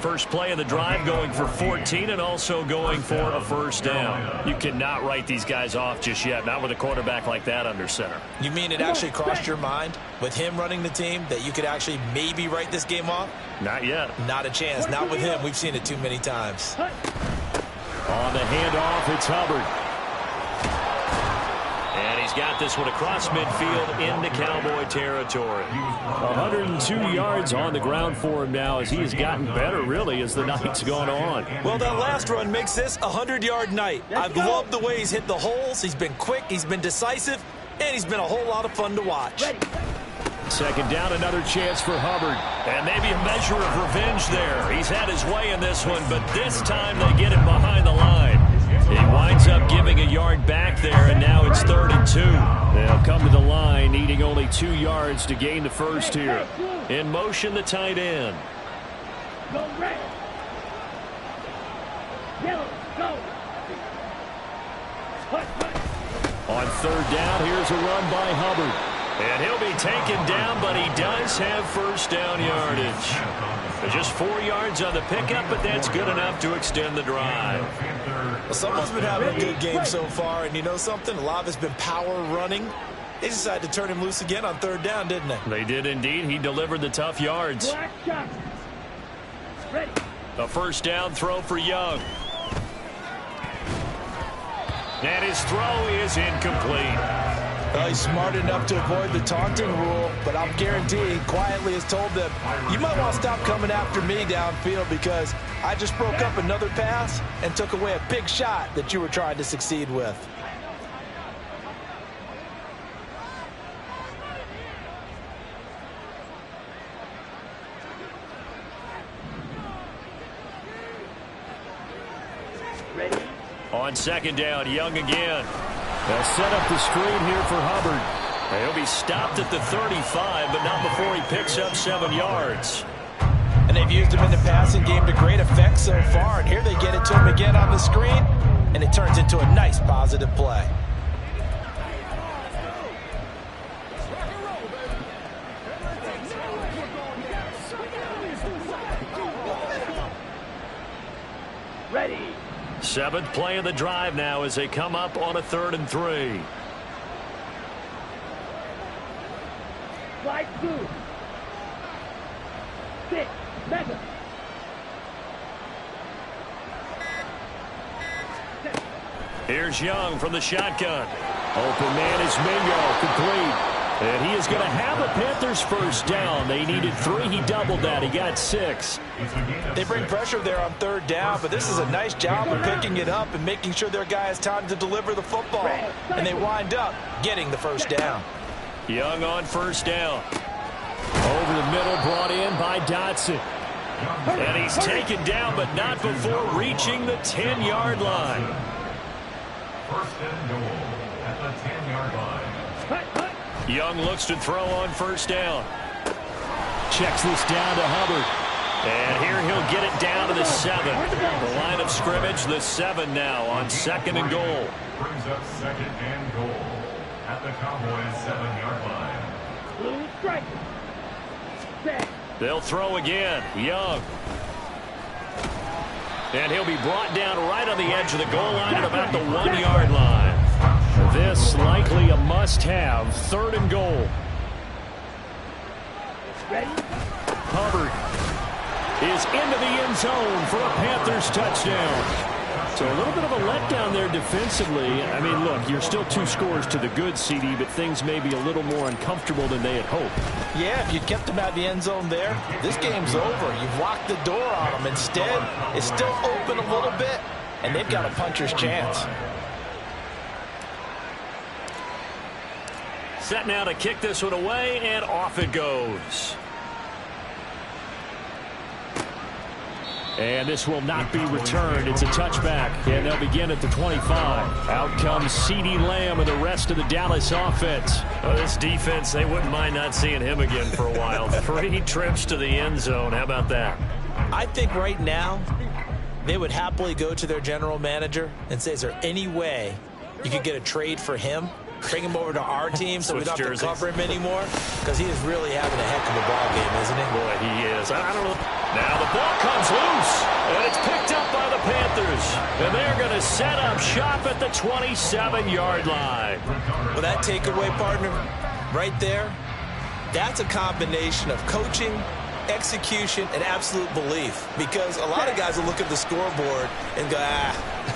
[SPEAKER 3] First play of the drive going for 14 and also going for a 1st down. You cannot write these guys off just yet, not with a quarterback like that under center.
[SPEAKER 4] You mean it actually crossed your mind with him running the team that you could actually maybe write this game off?
[SPEAKER 3] Not yet.
[SPEAKER 4] Not a chance. Not with him. We've seen it too many times.
[SPEAKER 3] On the handoff, it's Hubbard. And he's got this one across midfield into Cowboy territory.
[SPEAKER 5] 102 yards on the ground for him now as he has gotten better, really, as the night's gone on.
[SPEAKER 4] Well, that last run makes this a 100-yard night. I've loved the way he's hit the holes. He's been quick, he's been decisive, and he's been a whole lot of fun to watch.
[SPEAKER 3] 2nd down, another chance for Hubbard. And maybe a measure of revenge there. He's had his way in this one, but this time they get him behind the line. He winds up giving a yard back there, and now it's 3rd and 2. They'll come to the line, needing only 2 yards to gain the first here. In motion, the tight end.
[SPEAKER 7] Go red. Yellow. Go.
[SPEAKER 3] On 3rd down, here's a run by Hubbard. And he'll be taken down, but he does have 1st down yardage. Just 4 yards on the pickup, but that's good enough to extend the drive.
[SPEAKER 4] Well, someone's been having a good game so far, and you know something? A lot of it's been power running. They decided to turn him loose again on 3rd down, didn't they?
[SPEAKER 3] They did indeed. He delivered the tough yards.
[SPEAKER 7] Black shot. Ready.
[SPEAKER 3] A 1st down throw for Young. And his throw is incomplete.
[SPEAKER 4] Well, he's smart enough to avoid the taunting rule, but I'm guaranteeing quietly has told them, you might want to stop coming after me downfield because I just broke up another pass and took away a big shot that you were trying to succeed with.
[SPEAKER 7] Ready.
[SPEAKER 3] On 2nd down, Young again. They'll set up the screen here for Hubbard. He'll be stopped at the 35, but not before he picks up 7 yards.
[SPEAKER 4] And they've used him in the passing game to great effect so far. And here they get it to him again on the screen, and it turns into a nice positive play.
[SPEAKER 7] Ready.
[SPEAKER 3] 7th play of the drive now as they come up on a 3rd and 3.
[SPEAKER 7] Slide 2. 6. Mega.
[SPEAKER 3] Here's Young from the shotgun. Open man is Mingo, complete. And he is going to have a Panthers 1st down. They needed 3. He doubled that. He got 6.
[SPEAKER 4] They bring pressure there on 3rd down, but this is a nice job of picking it up and making sure their guy has time to deliver the football. And they wind up getting the 1st down.
[SPEAKER 3] Young on 1st down. Over the middle, brought in by Dotson. And he's taken down, but not before reaching the 10-yard line.
[SPEAKER 1] 1st and goal at the 10-yard line.
[SPEAKER 3] Young looks to throw on 1st down. Checks this down to Hubbard. And here he'll get it down to the 7. The line of scrimmage, the 7 now on 2nd and goal.
[SPEAKER 1] Brings up 2nd and goal at the Cowboys 7-yard line.
[SPEAKER 7] Blue strike. Set.
[SPEAKER 3] They'll throw again. Young. And he'll be brought down right on the edge of the goal line at about the 1-yard line. This likely a must-have. 3rd and goal.
[SPEAKER 7] Ready.
[SPEAKER 3] Hubbard is into the end zone for a Panthers touchdown. So a little bit of a letdown there defensively. I mean, look, you're still 2 scores to the good, CD, but things may be a little more uncomfortable than they had hoped.
[SPEAKER 4] Yeah, if you kept them out of the end zone there, this game's over. You've locked the door on them. Instead, it's still open a little bit, and they've got a puncher's chance.
[SPEAKER 3] Set now to kick this one away, and off it goes.
[SPEAKER 5] And this will not be returned. It's a touchback, and they'll begin at the 25. Out comes CeeDee Lamb and the rest of the Dallas offense.
[SPEAKER 3] Well, this defense, they wouldn't mind not seeing him again for a while. 3 trips to the end zone. How about that?
[SPEAKER 4] I think right now they would happily go to their general manager and say, is there any way you could get a trade for him? Bring him over to our team so we don't have to cover him anymore? Because he is really having a heck of a ball game, isn't he?
[SPEAKER 3] Boy, he is. I don't know. Now the ball comes loose, and it's picked up by the Panthers. And they're going to set up shop at the 27-yard line.
[SPEAKER 4] Well, that takeaway, partner, right there, that's a combination of coaching, execution, and absolute belief. Because a lot of guys will look at the scoreboard and go,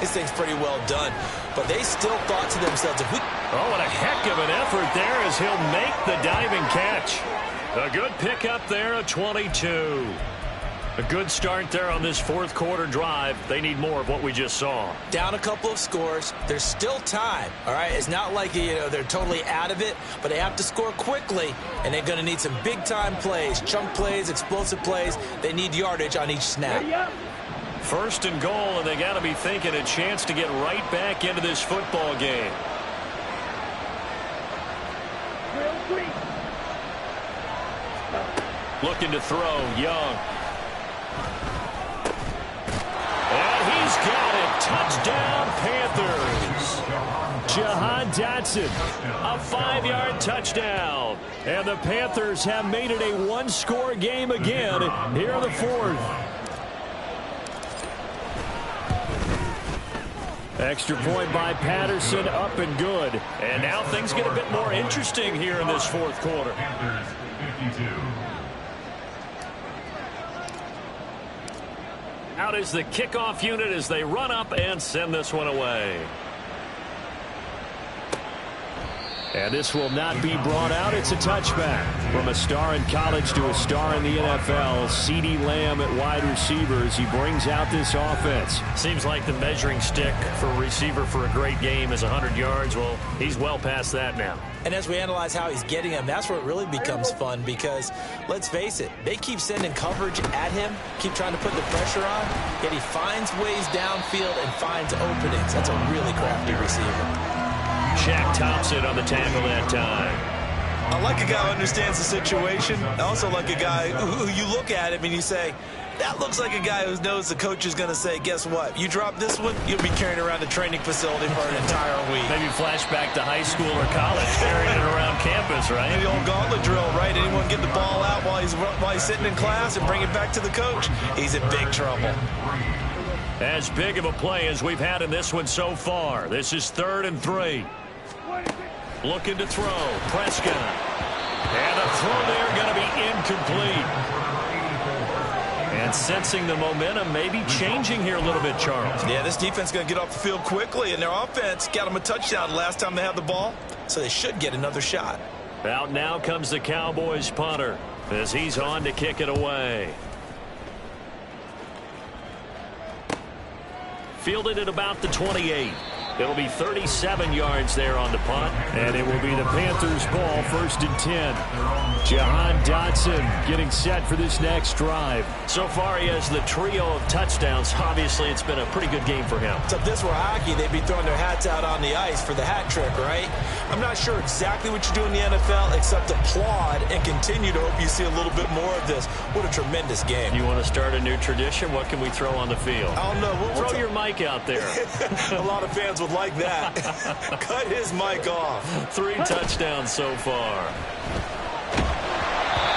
[SPEAKER 4] this thing's pretty well done. But they still thought to themselves, if we...
[SPEAKER 3] Oh, what a heck of an effort there as he'll make the diving catch. A good pickup there, a 22. A good start there on this fourth quarter drive. They need more of what we just saw.
[SPEAKER 4] Down a couple of scores. There's still time, all right? It's not like, they're totally out of it, but they have to score quickly, and they're going to need some big-time plays, chunk plays, explosive plays. They need yardage on each snap.
[SPEAKER 3] First and goal, and they got to be thinking a chance to get right back into this football game. Looking to throw, Young. And he's got it. Touchdown, Panthers. Jahan Dotson, a 5-yard touchdown. And the Panthers have made it a one-score game again here in the fourth. Extra point by Patterson, up and good. And now things get a bit more interesting here in this fourth quarter.
[SPEAKER 1] Panthers 52.
[SPEAKER 3] Out is the kickoff unit as they run up and send this one away.
[SPEAKER 5] And this will not be brought out. It's a touchback. From a star in college to a star in the NFL, CeeDee Lamb at wide receivers. He brings out this offense.
[SPEAKER 3] Seems like the measuring stick for a receiver for a great game is 100 yards. Well, he's well past that now.
[SPEAKER 4] And as we analyze how he's getting them, that's where it really becomes fun because, let's face it, they keep sending coverage at him, keep trying to put the pressure on, yet he finds ways downfield and finds openings. That's a really crafty receiver.
[SPEAKER 3] Shaq Thompson on the tackle that time.
[SPEAKER 4] I like a guy who understands the situation. I also like a guy who you look at him and you say, that looks like a guy who knows the coach is going to say, guess what? You drop this one, you'll be carrying around the training facility for an entire week.
[SPEAKER 3] Maybe flashback to high school or college, carrying it around campus, right?
[SPEAKER 4] The old gauntlet drill, right? Anyone get the ball out while he's sitting in class and bring it back to the coach? He's in big trouble.
[SPEAKER 3] As big of a play as we've had in this one so far. This is 3rd and 3. Looking to throw. Prescott. And the throw there going to be incomplete. And sensing the momentum maybe changing here a little bit, Charles.
[SPEAKER 4] Yeah, this defense going to get off the field quickly, and their offense got them a touchdown last time they had the ball, so they should get another shot.
[SPEAKER 3] Out now comes the Cowboys punter as he's on to kick it away. Fielded at about the 28. It'll be 37 yards there on the punt, and it will be the Panthers' ball, 1st and 10. Jahan Dotson getting set for this next drive. So far, he has the trio of touchdowns. Obviously, it's been a pretty good game for him.
[SPEAKER 4] So if this were hockey, they'd be throwing their hats out on the ice for the hat trick, right? I'm not sure exactly what you do in the NFL except applaud and continue to hope you see a little bit more of this. What a tremendous game.
[SPEAKER 3] You want to start a new tradition? What can we throw on the field?
[SPEAKER 4] I don't know.
[SPEAKER 3] Throw your mic out there.
[SPEAKER 4] A lot of fans would like that. Cut his mic off.
[SPEAKER 3] 3 touchdowns so far.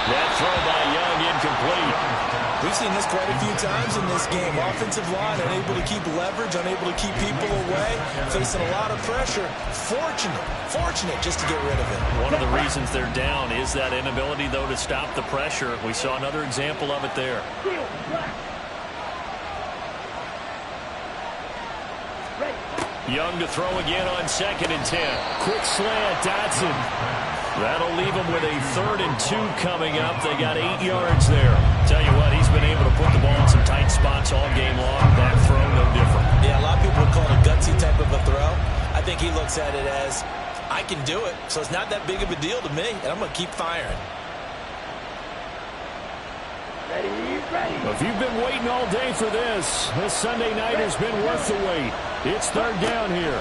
[SPEAKER 3] That throw by Young incomplete.
[SPEAKER 4] We've seen this quite a few times in this game. Offensive line unable to keep leverage, unable to keep people away, facing a lot of pressure. Fortunate just to get rid of it.
[SPEAKER 3] One of the reasons they're down is that inability, though, to stop the pressure. We saw another example of it there. Young to throw again on 2nd and 10.
[SPEAKER 5] Quick slant, Dotson.
[SPEAKER 3] That'll leave them with a 3rd and 2 coming up. They got 8 yards there. Tell you what, he's been able to put the ball in some tight spots all game long. That throw, no different.
[SPEAKER 4] Yeah, a lot of people would call it a gutsy type of a throw. I think he looks at it as, I can do it, so it's not that big of a deal to me, and I'm going to keep firing.
[SPEAKER 7] Ready,
[SPEAKER 5] If you've been waiting all day for this Sunday night has been worth the wait. It's third down here.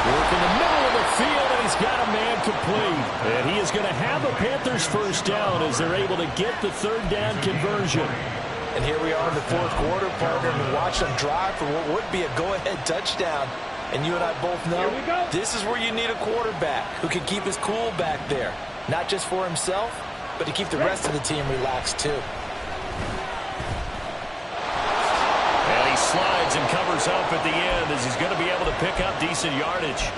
[SPEAKER 5] Work in the middle of the field, and he's got a man complete. And he is going to have the Panthers first down as they're able to get the third down conversion.
[SPEAKER 8] And here we are in the fourth quarter, partner, and watch them drive for what would be a go-ahead touchdown. And you and I both know this is where you need a quarterback who can keep his cool back there. Not just for himself, but to keep the rest of the team relaxed too.
[SPEAKER 3] And he slides and covers up at the end as he's going to be able to pick up decent yardage.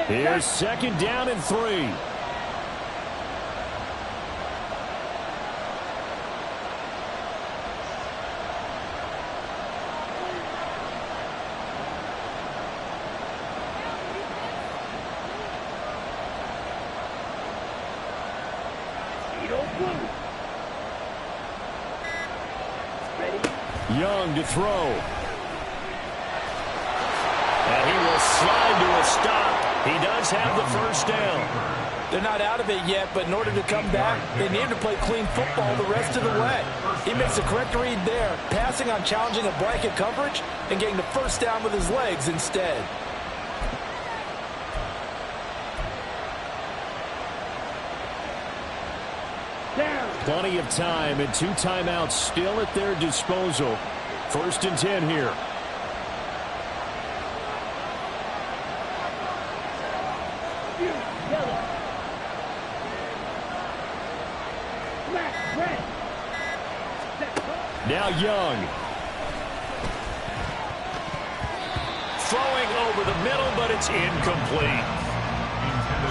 [SPEAKER 5] Here's second down and 3. Young to throw.
[SPEAKER 3] And he will slide to a stop. He does have the first down.
[SPEAKER 8] They're not out of it yet, but in order to come back, they need to play clean football the rest of the way. He makes the correct read there, passing on challenging a blanket coverage and getting the first down with his legs instead.
[SPEAKER 5] Plenty of time and 2 timeouts still at their disposal. First and 10 here. Now Young.
[SPEAKER 3] Throwing over the middle, but it's incomplete.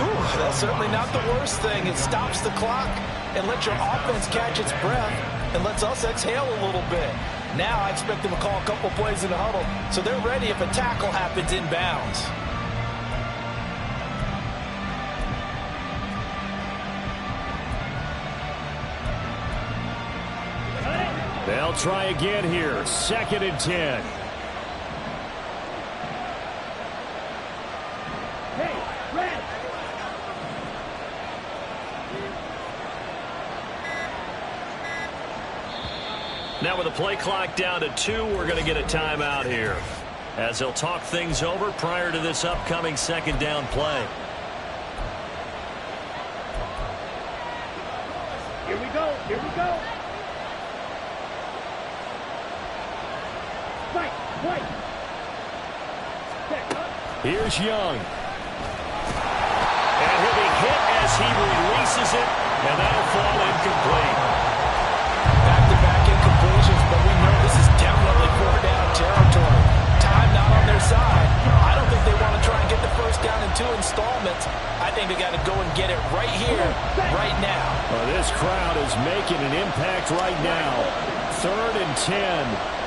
[SPEAKER 8] Ooh, that's certainly not the worst thing. It stops the clock and lets your offense catch its breath and lets us exhale a little bit. Now I expect them to call a couple plays in the huddle so they're ready if a tackle happens inbounds.
[SPEAKER 5] They'll try again here. Second and 10.
[SPEAKER 3] Now with the play clock down to 2, we're going to get a timeout here as they'll talk things over prior to this upcoming second down play.
[SPEAKER 7] Here we go. Here we go. Right.
[SPEAKER 5] Here's Young.
[SPEAKER 3] And he'll be hit as he releases it, and that'll fall incomplete.
[SPEAKER 8] Back-to-back incompletions, but we know this is definitely 4-down territory. Time not on their side. I don't think they want to try and get the first down in 2 installments. I think they got to go and get it right here, right now.
[SPEAKER 5] Well, this crowd is making an impact right now. Third and 10.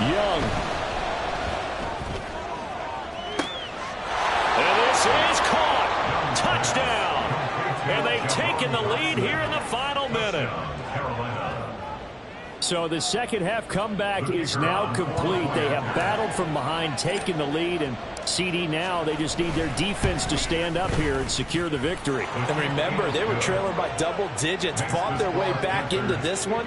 [SPEAKER 5] Young.
[SPEAKER 3] And this is caught. Touchdown. And they've taken the lead here in the final minute.
[SPEAKER 5] So the second half comeback is now complete. They have battled from behind, taken the lead, and CD now they just need their defense to stand up here and secure the victory.
[SPEAKER 8] And remember, they were trailing by double digits, fought their way back into this one.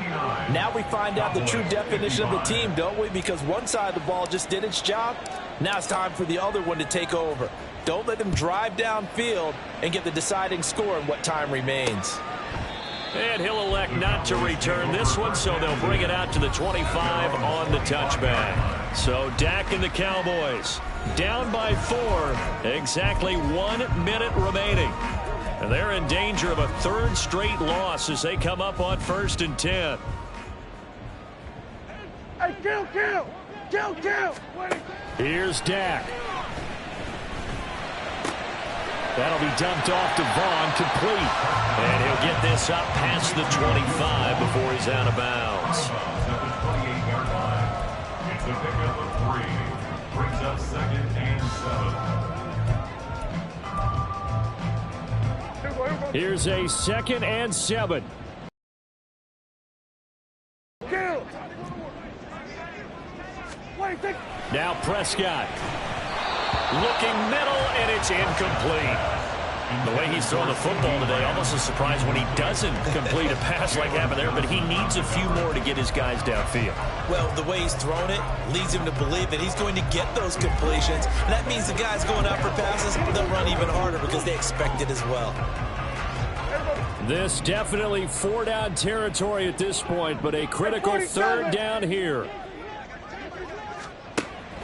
[SPEAKER 8] Now we find out the true definition of the team, don't we? Because one side of the ball just did its job. Now it's time for the other one to take over. Don't let them drive downfield and get the deciding score in what time remains.
[SPEAKER 3] And he'll elect not to return this one, so they'll bring it out to the 25 on the touchback. So Dak and the Cowboys down by 4, exactly 1 minute remaining. And they're in danger of a third straight loss as they come up on first and 10.
[SPEAKER 7] Hey, kill.
[SPEAKER 5] Here's Dak. That'll be dumped off to Vaughn, complete.
[SPEAKER 3] And he'll get this up past the 25 before he's out of bounds.
[SPEAKER 1] At the 28-yard line. It's a pickup of 3. Brings up second and 7.
[SPEAKER 5] Here's a 2nd and 7.
[SPEAKER 7] Kill. Wait, take.
[SPEAKER 3] Now Prescott. Looking middle, and it's incomplete. The way he's throwing the football today, almost a surprise when he doesn't complete a pass like happened there, but he needs a few more to get his guys downfield.
[SPEAKER 4] Well, the way he's thrown it leads him to believe that he's going to get those completions. And that means the guys going out for passes, they'll run even harder because they expect it as well.
[SPEAKER 5] This definitely 4-down territory at this point, but a critical 3rd down here.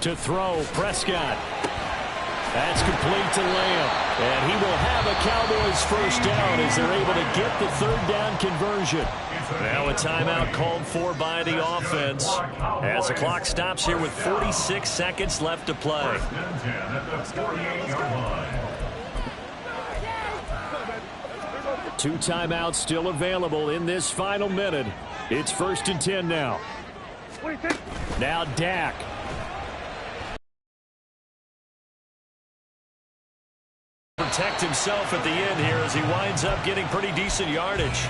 [SPEAKER 5] To throw, Prescott. That's complete to Lamb. And he will have a Cowboys 1st down as they're able to get the 3rd down conversion.
[SPEAKER 3] Now a timeout called for by the offense as the clock stops here with 46 seconds left to play.
[SPEAKER 1] 1st and 10 at the 48-yard line.
[SPEAKER 5] 2 timeouts still available in this final minute. It's 1st and 10 now. Now Dak.
[SPEAKER 3] Protect himself at the end here as he winds up getting pretty decent yardage.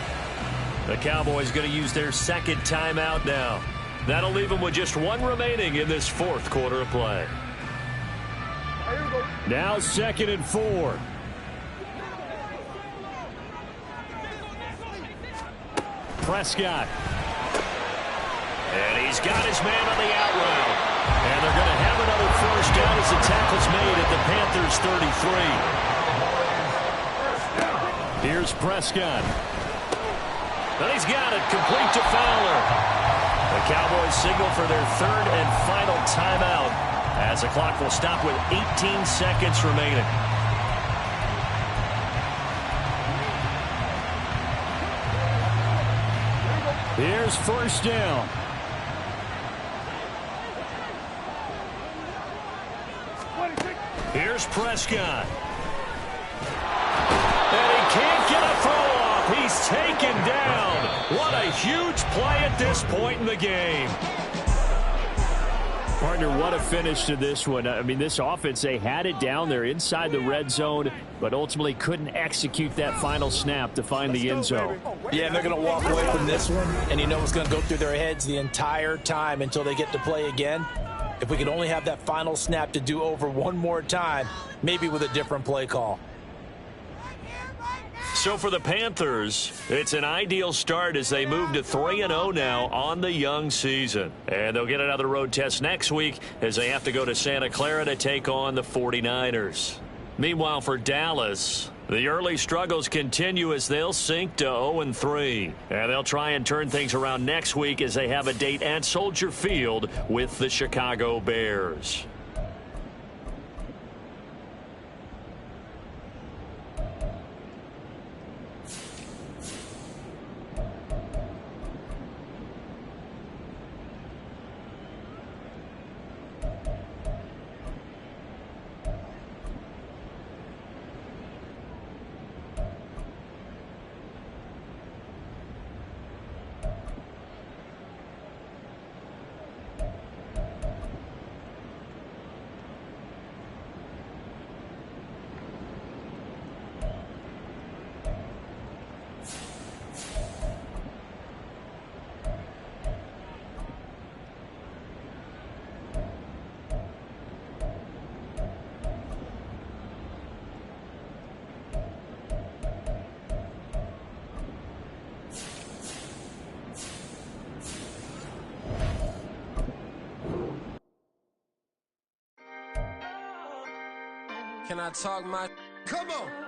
[SPEAKER 3] The Cowboys going to use their 2nd timeout now. That'll leave them with just 1 remaining in this 4th quarter of play.
[SPEAKER 5] Now 2nd and 4. Prescott.
[SPEAKER 3] And he's got his man on the out route. And they're going to have another 1st down as the tackle's made at the Panthers' 33.
[SPEAKER 5] Here's Prescott.
[SPEAKER 3] And he's got it, complete to Fowler. The Cowboys signal for their 3rd and final timeout as the clock will stop with 18 seconds remaining.
[SPEAKER 5] Here's 1st down.
[SPEAKER 3] Here's Prescott. And he can't get a throw off. He's taken down. What a huge play at this point in the game.
[SPEAKER 5] Partner, what a finish to this one. I mean, this offense, they had it down there inside the red zone, but ultimately couldn't execute that final snap to find the end zone.
[SPEAKER 4] Yeah, and they're going to walk away from this one, and you know what's going to go through their heads the entire time until they get to play again. If we could only have that final snap to do over one more time, maybe with a different play call.
[SPEAKER 3] So for the Panthers, it's an ideal start as they move to 3-0 now on the young season. And they'll get another road test next week as they have to go to Santa Clara to take on the 49ers. Meanwhile, for Dallas, the early struggles continue as they'll sink to 0-3. And they'll try and turn things around next week as they have a date at Soldier Field with the Chicago Bears.
[SPEAKER 9] Can I talk my... Come on!